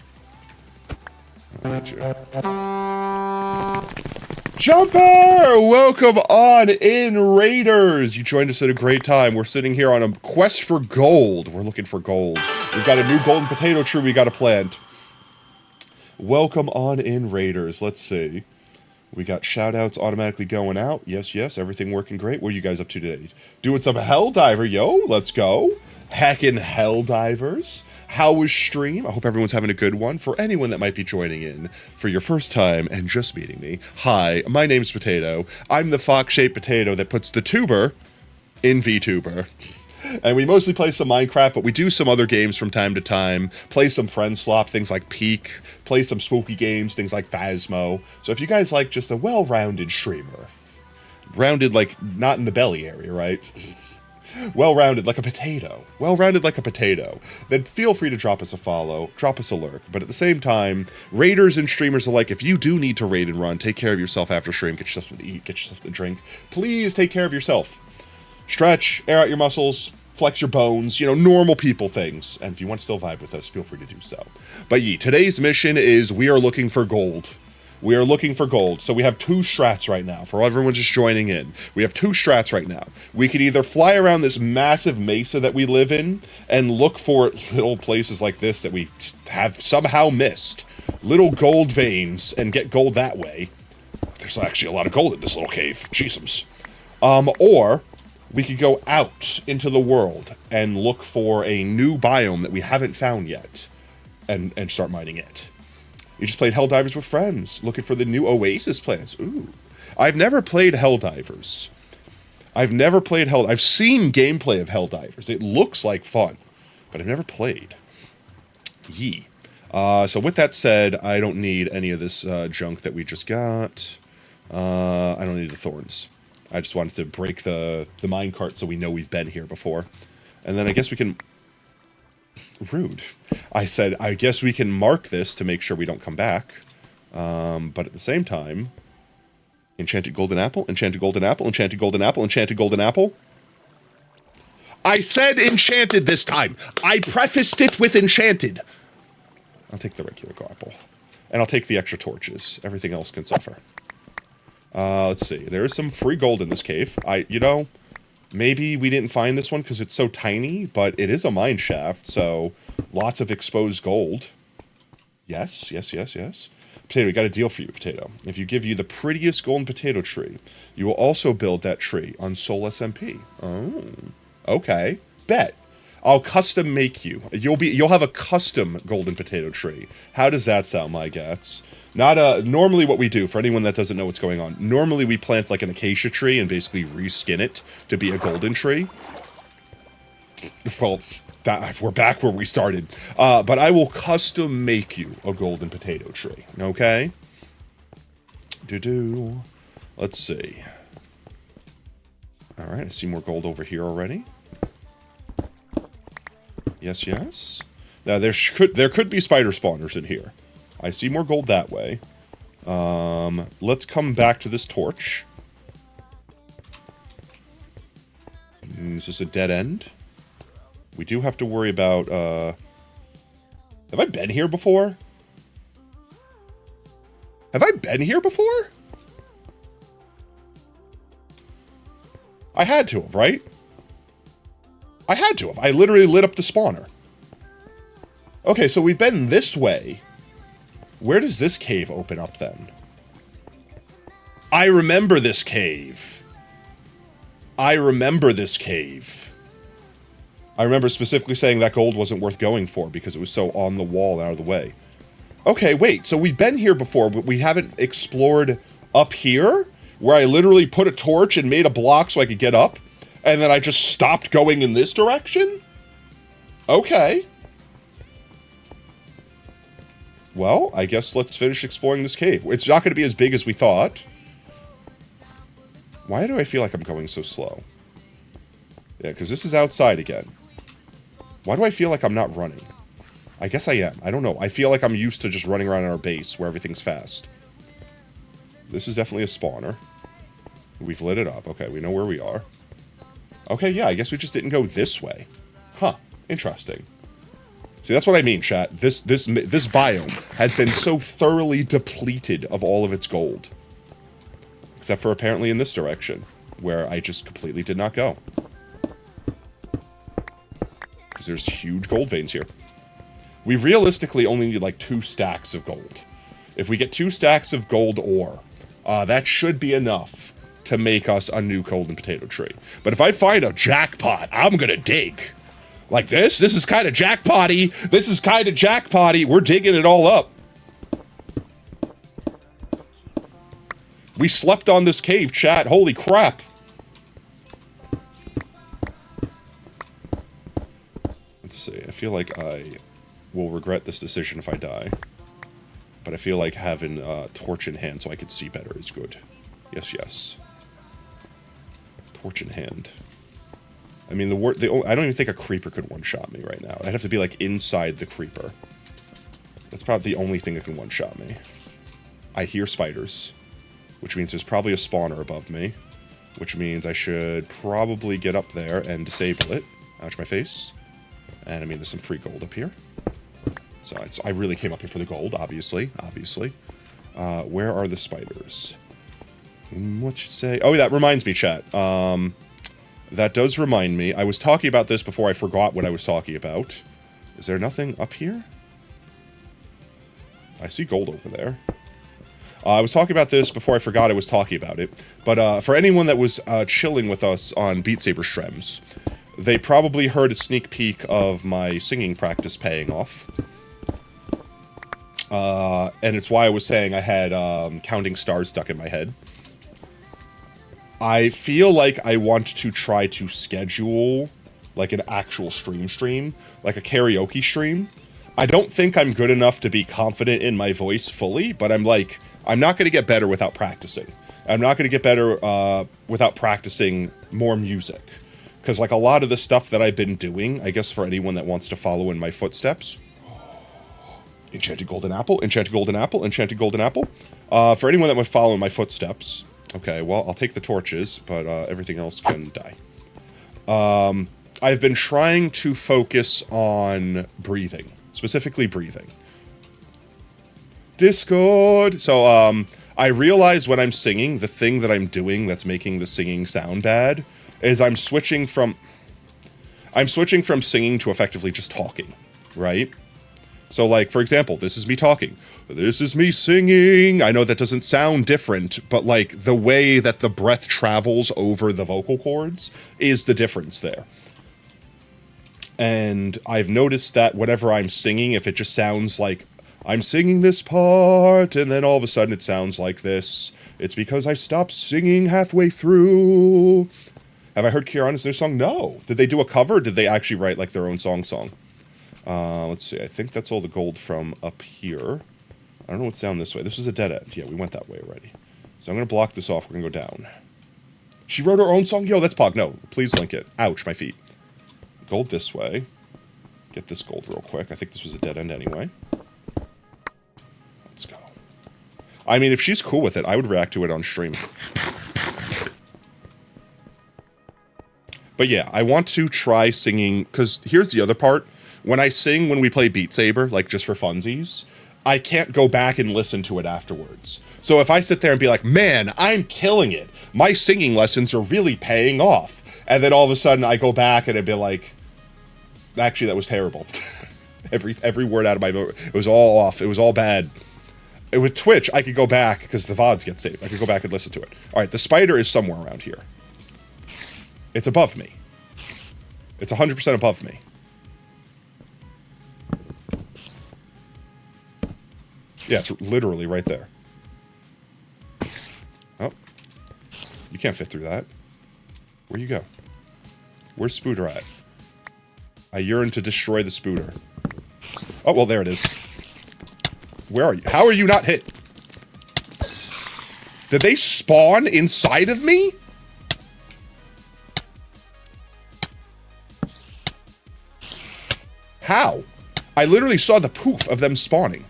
Jumper! Welcome on in, Raiders! You joined us at a great time. We're sitting here on a quest for gold. We're looking for gold. We've got a new golden potato tree we gotta plant. Welcome on in, Raiders. Let's see. We got shout-outs automatically going out. Yes, everything working great. What are you guys up to today? Doing some Helldiver, yo. Let's go. Hacking Helldivers. How was stream? I hope everyone's having a good one. For anyone that might be joining in for your first time and just meeting me, hi, my name's Potato. I'm the fox-shaped potato that puts the tuber in VTuber. And we mostly play some Minecraft, but we do some other games from time to time. Play some friend slop, things like Peak. Play some spooky games, things like Phasmo. So if you guys like just a well-rounded streamer, rounded like not in the belly area, right? Well-rounded like a potato. Well-rounded like a potato. Then feel free to drop us a follow, drop us a lurk. But at the same time, raiders and streamers alike, if you do need to raid and run, take care of yourself after stream, get yourself something to eat, get yourself something to drink. Please take care of yourself. Stretch, air out your muscles, flex your bones, you know, normal people things. And if you want to still vibe with us, feel free to do so. But today's mission is we are looking for gold. We are looking for gold. So we have two strats right now. For everyone just joining in, we have two strats right now. We could either fly around this massive mesa that we live in and look for little places like this that we have somehow missed. Little gold veins and get gold that way. There's actually a lot of gold in this little cave. Jesus. Or we could go out into the world and look for a new biome that we haven't found yet and start mining it. You just played Helldivers with friends, looking for the new Oasis plants. Ooh. I've never played Helldivers. I've seen gameplay of Helldivers. It looks like fun, but I've never played. So with that said, I don't need any of this junk that we just got. I don't need the thorns. I just wanted to break the minecart so we know we've been here before. And then I guess we can... Rude. I said, I guess we can mark this to make sure we don't come back. But at the same time, enchanted golden apple, enchanted golden apple, enchanted golden apple, enchanted golden apple. I said enchanted this time. I prefaced it with enchanted. I'll take the regular apple. And I'll take the extra torches. Everything else can suffer. Let's see. There is some free gold in this cave. Maybe we didn't find this one because it's so tiny, but it is a mine shaft, so lots of exposed gold. Yes. Potato, we got a deal for you, Potato. If you give you the prettiest golden potato tree, you will also build that tree on Soul SMP. Oh, okay. Bet. I'll custom make you. You'll have a custom golden potato tree. How does that sound, my gats? Normally what we do, for anyone that doesn't know what's going on, normally we plant like an acacia tree and basically reskin it to be a golden tree. Well, we're back where we started. But I will custom make you a golden potato tree, okay? Let's see. Alright, I see more gold over here already. Yes. Now, there could be spider spawners in here. I see more gold that way. Let's come back to this torch. Is this a dead end? We do have to worry about, have I been here before? I had to have, right? I had to have. I literally lit up the spawner. Okay, so we've been this way. Where does this cave open up then? I remember this cave. I remember specifically saying that gold wasn't worth going for because it was so on the wall and out of the way. Okay, wait. So we've been here before, but we haven't explored up here? Where I literally put a torch and made a block so I could get up? And then I just stopped going in this direction? Okay. Well, I guess let's finish exploring this cave. It's not going to be as big as we thought. Why do I feel like I'm going so slow? Yeah, because this is outside again. Why do I feel like I'm not running? I guess I am. I don't know. I feel like I'm used to just running around in our base where everything's fast. This is definitely a spawner. We've lit it up. Okay, we know where we are. Okay, yeah, I guess we just didn't go this way. Huh. Interesting. See, that's what I mean, chat. This biome has been so thoroughly depleted of all of its gold. Except for apparently in this direction, where I just completely did not go. Because there's huge gold veins here. We realistically only need like 2 stacks of gold. If we get 2 stacks of gold ore, that should be enough to make us a new golden potato tree. But if I find a jackpot, I'm gonna dig. Like this is kind of jackpotty. We're digging it all up. We slept on this cave, chat. Holy crap. Let's see. I feel like I will regret this decision if I die. But I feel like having a torch in hand so I can see better is good. Yes. Torch in hand. I mean, I don't even think a creeper could one-shot me right now. I'd have to be, like, inside the creeper. That's probably the only thing that can one-shot me. I hear spiders, which means there's probably a spawner above me, which means I should probably get up there and disable it. Ouch, my face. And, I mean, there's some free gold up here. So, I really came up here for the gold, obviously. Where are the spiders? What you say? Oh, that reminds me, chat. That does remind me. I was talking about this before I forgot what I was talking about. Is there nothing up here? I see gold over there. I was talking about this before I forgot I was talking about it. But for anyone that was chilling with us on Beat Saber streams, they probably heard a sneak peek of my singing practice paying off. And it's why I was saying I had Counting Stars stuck in my head. I feel like I want to try to schedule, like, an actual stream, like a karaoke stream. I don't think I'm good enough to be confident in my voice fully, but I'm like, I'm not going to get better without practicing. I'm not going to get better without practicing more music. Because, like, a lot of the stuff that I've been doing, I guess for anyone that wants to follow in my footsteps... Enchanted golden apple, enchanted golden apple, enchanted golden apple. For anyone that would follow in my footsteps... Okay, well, I'll take the torches, but everything else can die. I've been trying to focus on breathing. Specifically breathing. Discord! So, I realize when I'm singing, the thing that I'm doing that's making the singing sound bad is I'm switching from singing to effectively just talking, right? So, like, for example, this is me talking. This is me singing. I know that doesn't sound different, but, like, the way that the breath travels over the vocal cords is the difference there. And I've noticed that whenever I'm singing, if it just sounds like I'm singing this part, and then all of a sudden it sounds like this, it's because I stopped singing halfway through. Have I heard Kiara's new song? No. Did they do a cover, or did they actually write, like, their own song? Let's see. I think that's all the gold from up here. I don't know what's down this way. This is a dead end. Yeah, we went that way already. So I'm going to block this off. We're going to go down. She wrote her own song? Yo, that's Pog. No, please link it. Ouch, my feet. Gold this way. Get this gold real quick. I think this was a dead end anyway. Let's go. I mean, if she's cool with it, I would react to it on stream. But yeah, I want to try singing, because here's the other part. When I sing when we play Beat Saber, like just for funsies, I can't go back and listen to it afterwards. So if I sit there and be like, man, I'm killing it. My singing lessons are really paying off. And then all of a sudden I go back and it'd be like, actually, that was terrible. every word out of my mouth, it was all off. It was all bad. With Twitch, I could go back because the VODs get saved. I could go back and listen to it. All right, the spider is somewhere around here. It's above me. It's 100% above me. Yeah, it's literally right there. Oh. You can't fit through that. Where'd you go? Where's Spooter at? I yearn to destroy the Spooter. Oh, well, there it is. Where are you? How are you not hit? Did they spawn inside of me? How? I literally saw the poof of them spawning.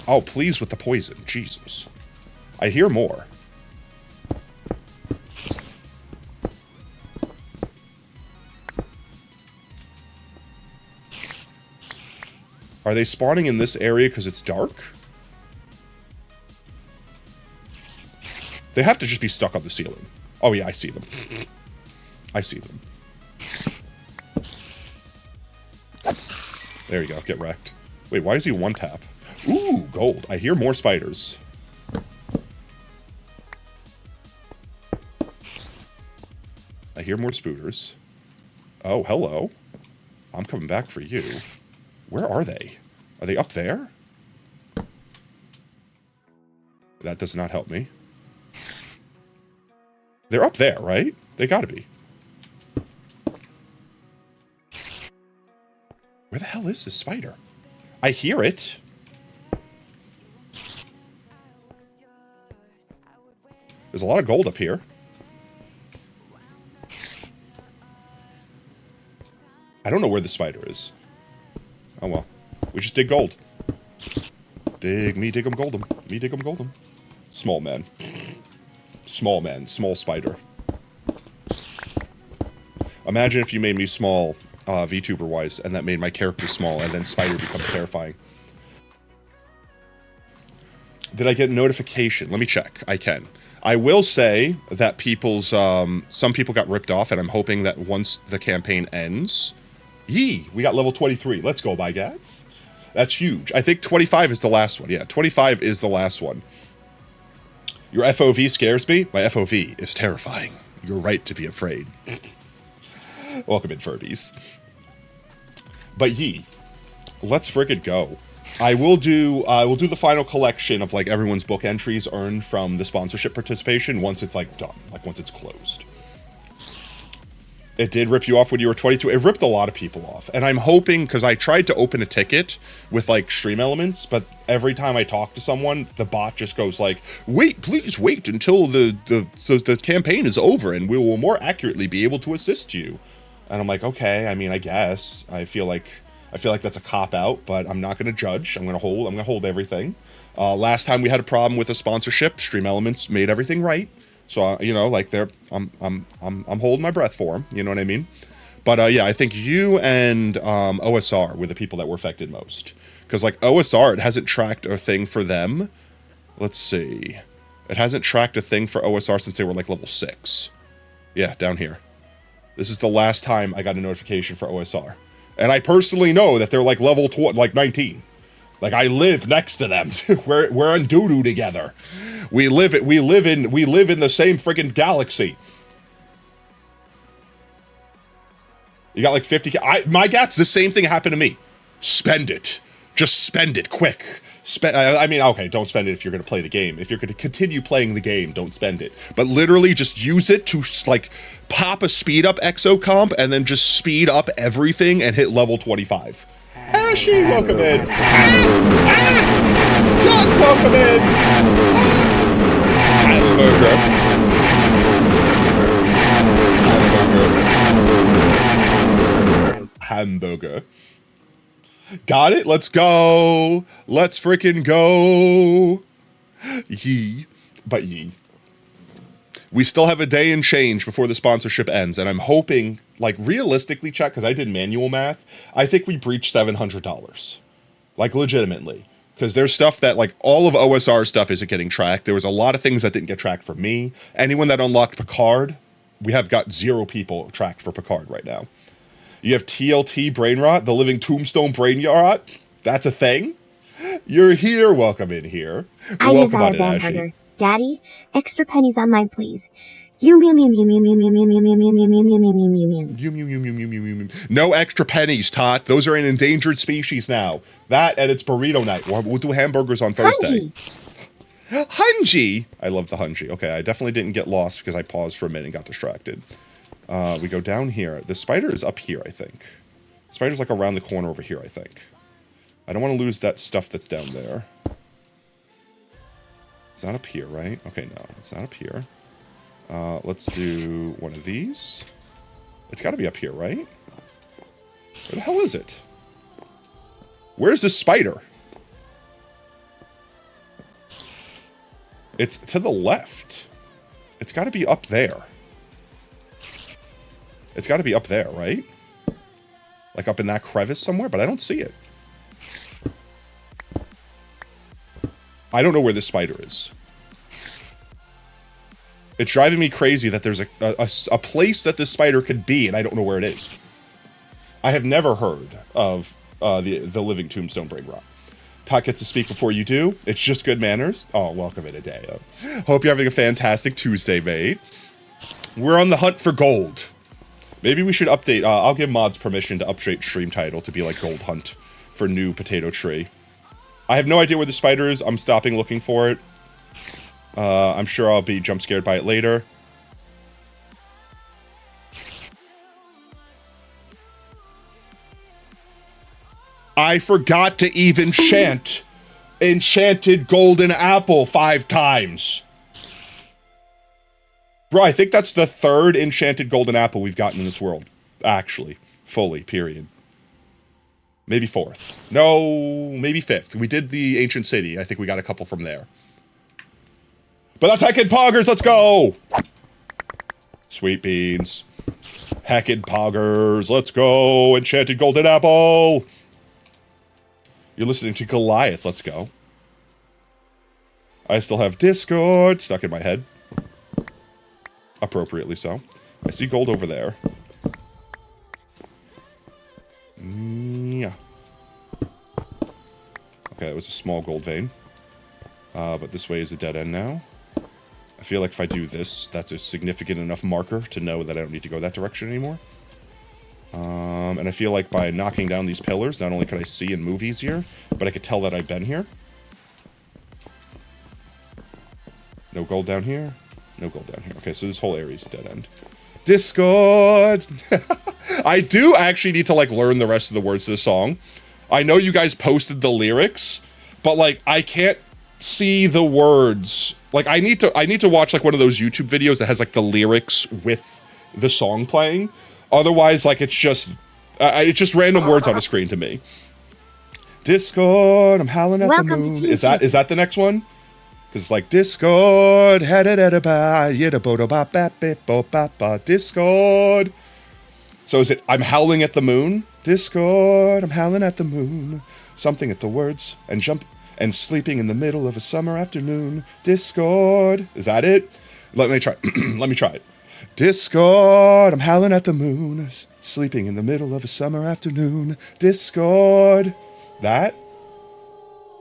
Oh, please with the poison. Jesus. I hear more. Are they spawning in this area because it's dark? They have to just be stuck on the ceiling. Oh yeah, I see them. I see them. There you go, get wrecked. Wait, why is he one tap? Ooh, gold. I hear more spiders. I hear more spooters. Oh, hello. I'm coming back for you. Where are they? Are they up there? That does not help me. They're up there, right? They gotta be. Where the hell is this spider? I hear it. There's a lot of gold up here. I don't know where the spider is. Oh well. We just dig gold. Dig me, dig 'em, gold 'em. Me, dig 'em, gold 'em. Small man. Small man. Small spider. Imagine if you made me small, VTuber-wise, and that made my character small, and then spider becomes terrifying. Did I get a notification? Let me check. I can. I will say that people's, some people got ripped off, and I'm hoping that once the campaign ends... Yee! We got level 23. Let's go, by gats. That's huge. I think 25 is the last one. Yeah, 25 is the last one. Your FOV scares me. My FOV is terrifying. You're right to be afraid. Welcome in, Furbies. But yee. Let's frickin' go. I will do the final collection of like everyone's book entries earned from the sponsorship participation once it's like done, like once it's closed. It did rip you off when you were 22. It ripped a lot of people off. And I'm hoping, because I tried to open a ticket with like stream elements, but every time I talk to someone, the bot just goes like, wait, please wait until the campaign is over and we will more accurately be able to assist you. And I'm like, okay, I mean, I guess. I feel like that's a cop-out, but I'm not going to judge. I'm going to hold everything. Last time we had a problem with a sponsorship, Stream Elements made everything right. So, you know, like I'm holding my breath for them. You know what I mean? But yeah, I think you and OSR were the people that were affected most. Because like OSR, it hasn't tracked a thing for them. Let's see. It hasn't tracked a thing for OSR since they were like level 6. Yeah, down here. This is the last time I got a notification for OSR. And I personally know that they're like level 19. Like I live next to them. we're on doo-doo together. We live in the same friggin' galaxy. You got like 50. My gats, the same thing happened to me. Spend it. Just spend it quick. I mean, okay, don't spend it if you're going to play the game. If you're going to continue playing the game, don't spend it. But literally just use it to like pop a speed up exocomp and then just speed up everything and hit level 25. Ashy, welcome in. Doug, welcome in. Hamburger. Got it? Let's go. Let's freaking go. Yee. But yee. We still have a day and change before the sponsorship ends, and I'm hoping, like, realistically, Chuck, because I did manual math, I think we breached $700. Like, legitimately. Because there's stuff that, like, all of OSR stuff isn't getting tracked. There was a lot of things that didn't get tracked for me. Anyone that unlocked Picard, we have got 0 people tracked for Picard right now. You have TLT brain rot, the living tombstone brain rot. That's a thing. You're here. Welcome in here. I desire a hamburger. Daddy, extra pennies on mine, please. No extra pennies, Tot. Those are an endangered species now. That and it's burrito night. We'll do hamburgers on Thursday. Hunji! I love the Hunji. Okay, I definitely didn't get lost because I paused for a minute and got distracted. We go down here. The spider is up here, I think. The spider's like around the corner over here, I think. I don't want to lose that stuff that's down there. It's not up here, right? Okay, no, it's not up here. Let's do one of these. It's got to be up here, right? Where the hell is it? Where's this spider? It's to the left. It's got to be up there. It's got to be up there, right? Like up in that crevice somewhere, but I don't see it. I don't know where this spider is. It's driving me crazy that there's a place that this spider could be, and I don't know where it is. I have never heard of the living tombstone brain rot. Tot gets to speak before you do. It's just good manners. Oh, welcome in today. Hope you're having a fantastic Tuesday, mate. We're on the hunt for gold. Maybe we should update. I'll give mods permission to update stream title to be like Gold Hunt for new potato tree. I have no idea where the spider is. I'm stopping looking for it. I'm sure I'll be jump scared by it later. I forgot to even chant Enchanted Golden Apple 5 times. Bro, I think that's the 3rd Enchanted Golden Apple we've gotten in this world, actually. Fully, period. Maybe 4th. No, maybe 5th. We did the Ancient City. I think we got a couple from there. But that's Heckin' Poggers, let's go! Sweet beans. Heckin' Poggers, let's go! Enchanted Golden Apple! You're listening to Goliath, let's go. I still have Discord stuck in my head. Appropriately so. I see gold over there. Yeah. Okay, that was a small gold vein. But this way is a dead end now. I feel like if I do this, that's a significant enough marker to know that I don't need to go that direction anymore. And I feel like by knocking down these pillars, not only could I see and move easier, but I could tell that I've been here. No gold down here. No gold down here. Okay, so this whole area is a dead end. Discord! I do actually need to, like, learn the rest of the words to the song. I know you guys posted the lyrics, but, like, I can't see the words. Like, I need to watch, like, one of those YouTube videos that has, like, the lyrics with the song playing. Otherwise, like, it's just random words on the screen to me. Discord, I'm howling at Welcome the moon. to Is that the next one? Because it's like, Discord, Discord. So is it, I'm howling at the moon? Discord, I'm howling at the moon. Something at the words, and jump, and sleeping in the middle of a summer afternoon. Discord. Is that it? Let me try. Let me try it. Discord, I'm howling at the moon. Sleeping in the middle of a summer afternoon. Discord. That?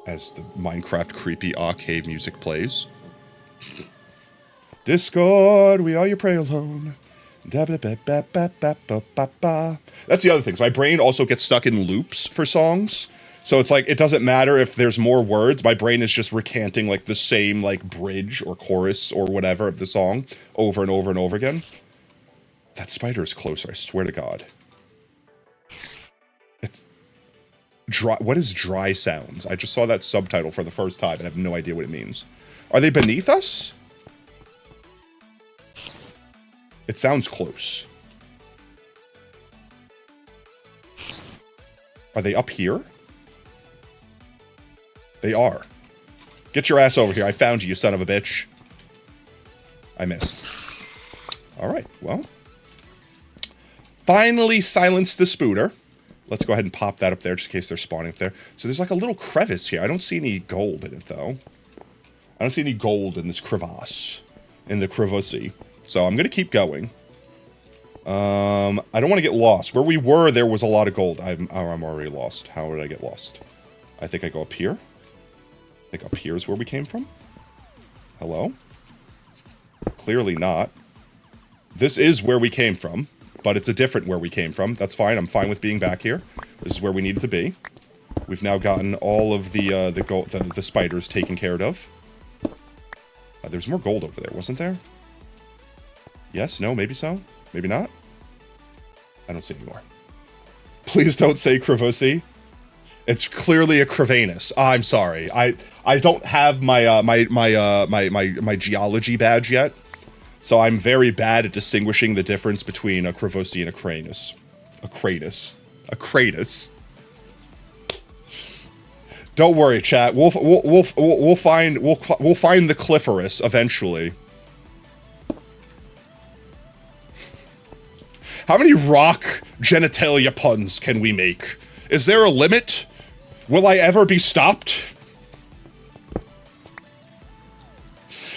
As the Minecraft creepy cave music plays. Discord, we are your prey alone. That's the other thing. So my brain also gets stuck in loops for songs. So it's like, it doesn't matter if there's more words. My brain is just recanting like the same like bridge or chorus or whatever of the song over and over and over again. That spider is closer, I swear to God. It's dry. What is dry sounds? I just saw that subtitle for the first time and I have no idea what it means. Are they beneath us? It sounds close. Are they up here? They are. Get your ass over here. I found you, you son of a bitch. I missed. Alright, well. Finally silenced the spooter. Let's go ahead and pop that up there just in case they're spawning up there. So there's like a little crevice here. I don't see any gold in it, though. I don't see any gold in this crevasse. In the crevasse. So I'm going to keep going. I don't want to get lost. Where we were, there was a lot of gold. I'm already lost. How did I get lost? I think I go up here. I think up here is where we came from. Hello? Clearly not. This is where we came from, but it's a different where we came from. That's fine. I'm fine with being back here. This is where we needed to be. We've now gotten all of the spiders taken care of. There's more gold over there, wasn't there? Yes? No? Maybe so? Maybe not? I don't see any more. Please don't say crevasse. It's clearly a crevanus. I'm sorry. I don't have my my geology badge yet, so I'm very bad at distinguishing the difference between a crevasse and a cranus. A cratus. A cratus. Don't worry, chat. We'll find the clitoris eventually. How many rock genitalia puns can we make? Is there a limit? Will I ever be stopped?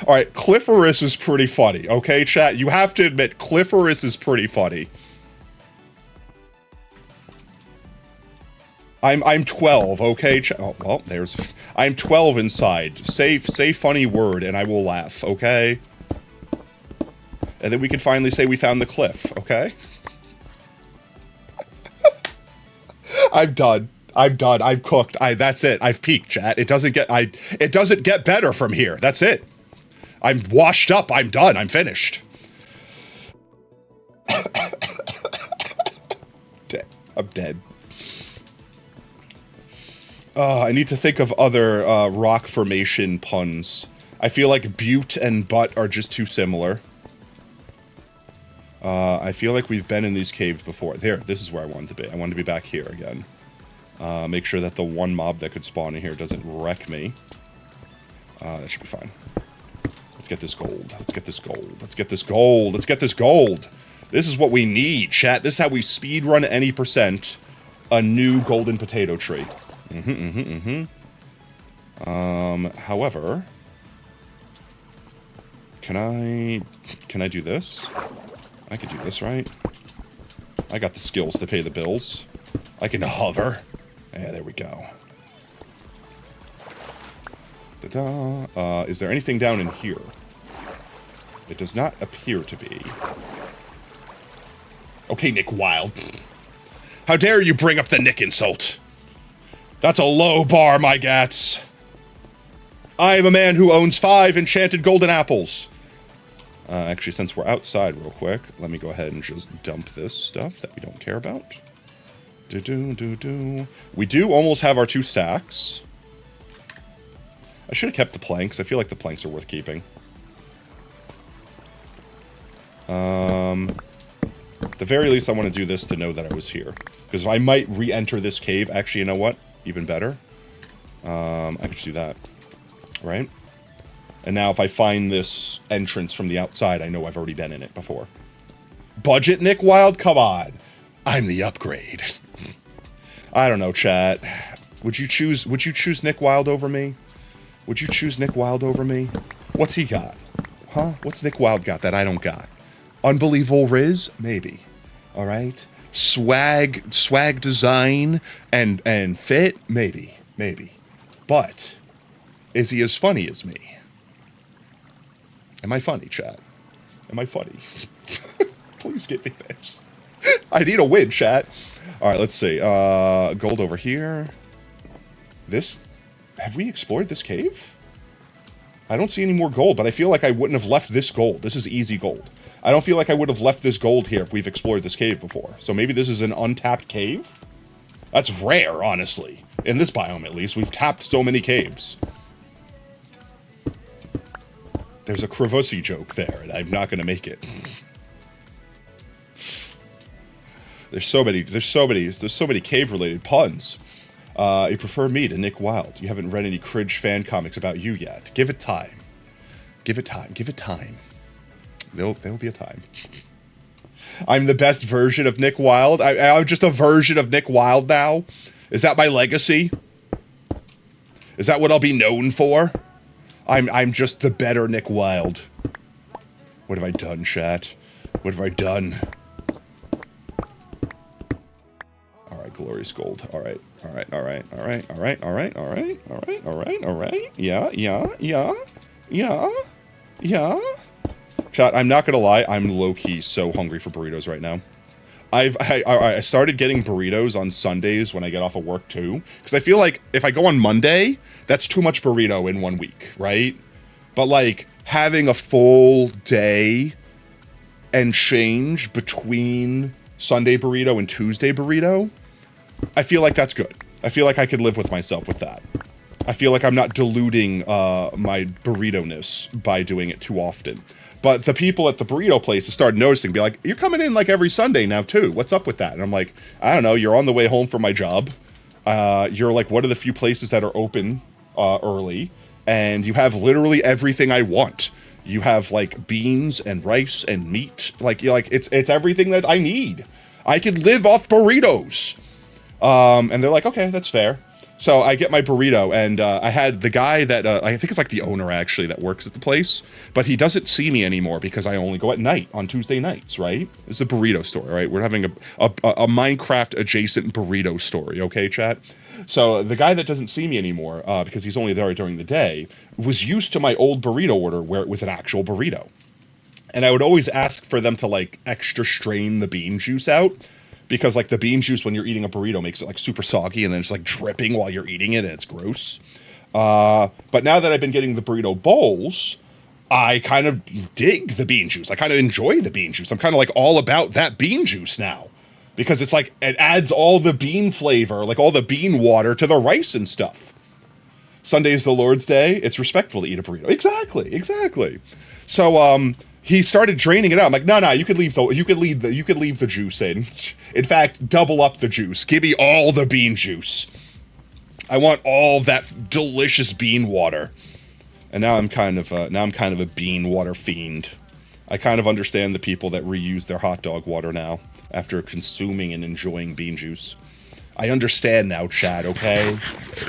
Alright, clitoris is pretty funny, okay, chat? You have to admit, clitoris is pretty funny. I'm 12, okay? Oh, well, there's... I'm 12 inside. Say funny word and I will laugh, okay? And then we can finally say we found the cliff, okay? I'm done. I'm done. I've cooked. That's it. I've peaked, chat. It doesn't get better from here. That's it. I'm washed up. I'm done. I'm finished. I'm dead. I need to think of other rock formation puns. I feel like butte and butt are just too similar. I feel like we've been in these caves before. There, this is where I wanted to be. I wanted to be back here again. Make sure that the one mob that could spawn in here doesn't wreck me. That should be fine. Let's get this gold. Let's get this gold. Let's get this gold. Let's get this gold. This is what we need, chat. This is how we speedrun any % a new golden potato tree. However, can I do this? I could do this, right? I got the skills to pay the bills. I can hover. Yeah, there we go. Ta-da. Is there anything down in here? It does not appear to be. Okay, Nick Wild. How dare you bring up the Nick insult? That's a low bar, my gats. I am a man who owns 5 enchanted golden apples. Actually, since we're outside real quick, let me go ahead and just dump this stuff that we don't care about. We do almost have our 2 stacks. I should have kept the planks. I feel like the planks are worth keeping. At the very least, I want to do this to know that I was here. Because I might re-enter this cave. Actually, you know what? Even better. I could just do that. Right? And now if I find this entrance from the outside, I know I've already been in it before. Budget Nick Wild? Come on. I'm the upgrade. I don't know, chat. Would you choose Nick Wild over me? Would you choose Nick Wild over me? What's he got? Huh? What's Nick Wild got that I don't got? Unbelievable Riz? Maybe. Alright? Swag design and fit? Maybe. But is he as funny as me? Am I funny, chat? Am I funny? Please get me this. I need a win, chat. Alright, let's see. Gold over here. This? Have we explored this cave? I don't see any more gold, but I feel like I wouldn't have left this gold. This is easy gold. I don't feel like I would have left this gold here if we've explored this cave before. So maybe this is an untapped cave? That's rare, honestly. In this biome, at least. We've tapped so many caves. There's a Crevussy joke there, and I'm not going to make it. There's so many cave-related puns. You prefer me to Nick Wild. You haven't read any cringe fan comics about you yet. Give it time. Give it time. Give it time. There'll be a time. I'm the best version of Nick Wild. I'm just a version of Nick Wild now. Is that my legacy? Is that what I'll be known for? I'm just the better Nick Wild. What have I done, chat? What have I done? Alright, glorious gold. Alright. Yeah. Chat, I'm not gonna lie, I'm low-key so hungry for burritos right now. I started getting burritos on Sundays when I get off of work too, because I feel like if I go on Monday, that's too much burrito in 1 week, right? But like having a full day and change between Sunday burrito and Tuesday burrito, I feel like that's good. I feel like I could live with myself with that. I feel like I'm not diluting my burrito-ness by doing it too often. But the people at the burrito places started noticing, be like, you're coming in like every Sunday now too. What's up with that? And I'm like, I don't know. You're on the way home from my job. You're like one of the few places that are open early. And you have literally everything I want. You have like beans and rice and meat. Like it's everything that I need. I could live off burritos. And they're like, okay, that's fair. So I get my burrito, and I had the guy that, I think it's like the owner actually that works at the place, but he doesn't see me anymore because I only go at night on Tuesday nights, right? It's a burrito store, right? We're having a Minecraft adjacent burrito story, okay, chat? So the guy that doesn't see me anymore, because he's only there during the day, was used to my old burrito order where it was an actual burrito. And I would always ask for them to like extra strain the bean juice out. Because, like, the bean juice when you're eating a burrito makes it, like, super soggy and then it's, like, dripping while you're eating it and it's gross. But now that I've been getting the burrito bowls, I kind of dig the bean juice. I kind of enjoy the bean juice. I'm kind of, like, all about that bean juice now. Because it's, like, it adds all the bean flavor, like, all the bean water to the rice and stuff. Sunday's the Lord's Day. It's respectful to eat a burrito. Exactly. So, He started draining it out. I'm like, no, you could leave the juice in. In fact, double up the juice. Give me all the bean juice. I want all that delicious bean water. And now I'm kind of a bean water fiend. I kind of understand the people that reuse their hot dog water now after consuming and enjoying bean juice. I understand now, Chad, okay?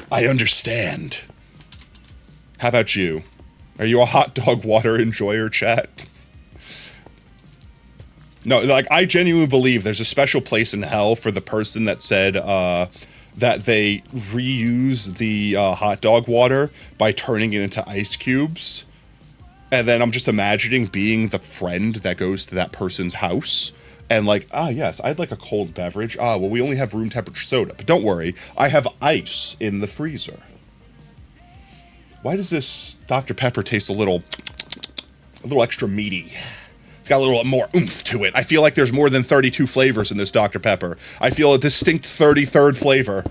I understand. How about you? Are you a hot dog water enjoyer, chat? No, like, I genuinely believe there's a special place in hell for the person that said, that they reuse the hot dog water by turning it into ice cubes. And then I'm just imagining being the friend that goes to that person's house and like, yes, I'd like a cold beverage. Well, we only have room temperature soda. But don't worry, I have ice in the freezer. Why does this Dr. Pepper taste a little extra meaty? It's got a little more oomph to it. I feel like there's more than 32 flavors in this Dr. Pepper. I feel a distinct 33rd flavor.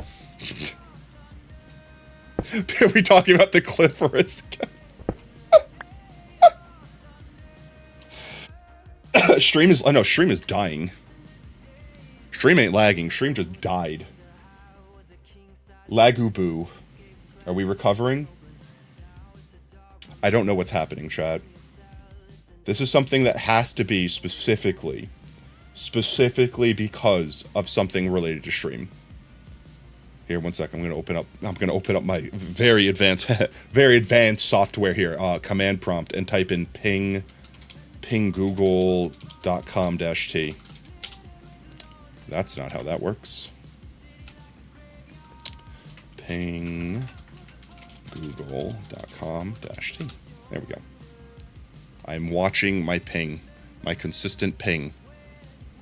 Are we talking about the clitoris again? Stream is dying. Stream ain't lagging. Stream just died. Laguboo. Are we recovering? I don't know what's happening, chat. This is something that has to be specifically because of something related to stream. Here, one second. I'm gonna open up my very advanced software here. Command prompt and type in ping google.com-t. That's not how that works. Ping google.com-t. There we go. I'm watching my ping, my consistent ping,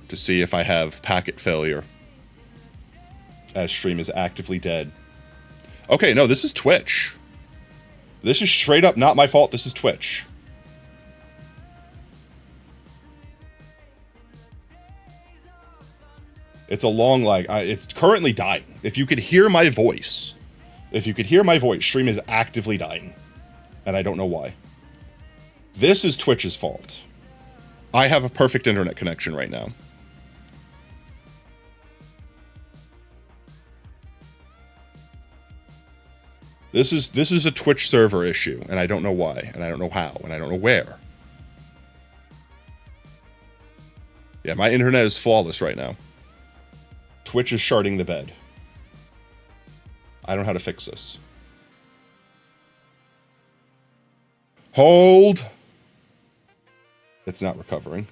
to see if I have packet failure, as stream is actively dead. Okay, no, this is Twitch. This is straight up not my fault. This is Twitch. It's a long lag. It's currently dying. If you could hear my voice, stream is actively dying. And I don't know why. This is Twitch's fault. I have a perfect internet connection right now. This is a Twitch server issue, and I don't know why, and I don't know how, and I don't know where. Yeah, my internet is flawless right now. Twitch is sharding the bed. I don't know how to fix this. Hold. It's not recovering.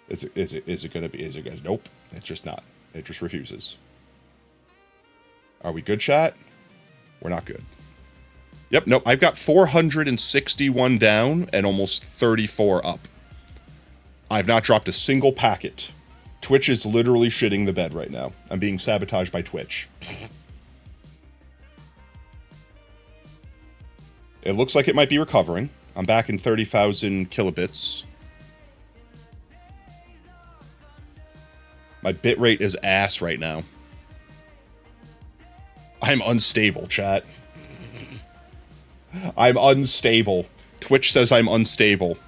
Is it gonna be, nope, it's just not. It just refuses. Are we good, chat? We're not good. Yep, nope, I've got 461 down and almost 34 up. I've not dropped a single packet. Twitch is literally shitting the bed right now. I'm being sabotaged by Twitch. It looks like it might be recovering. I'm back in 30,000 kilobits. My bitrate is ass right now. I'm unstable, chat. I'm unstable. Twitch says I'm unstable.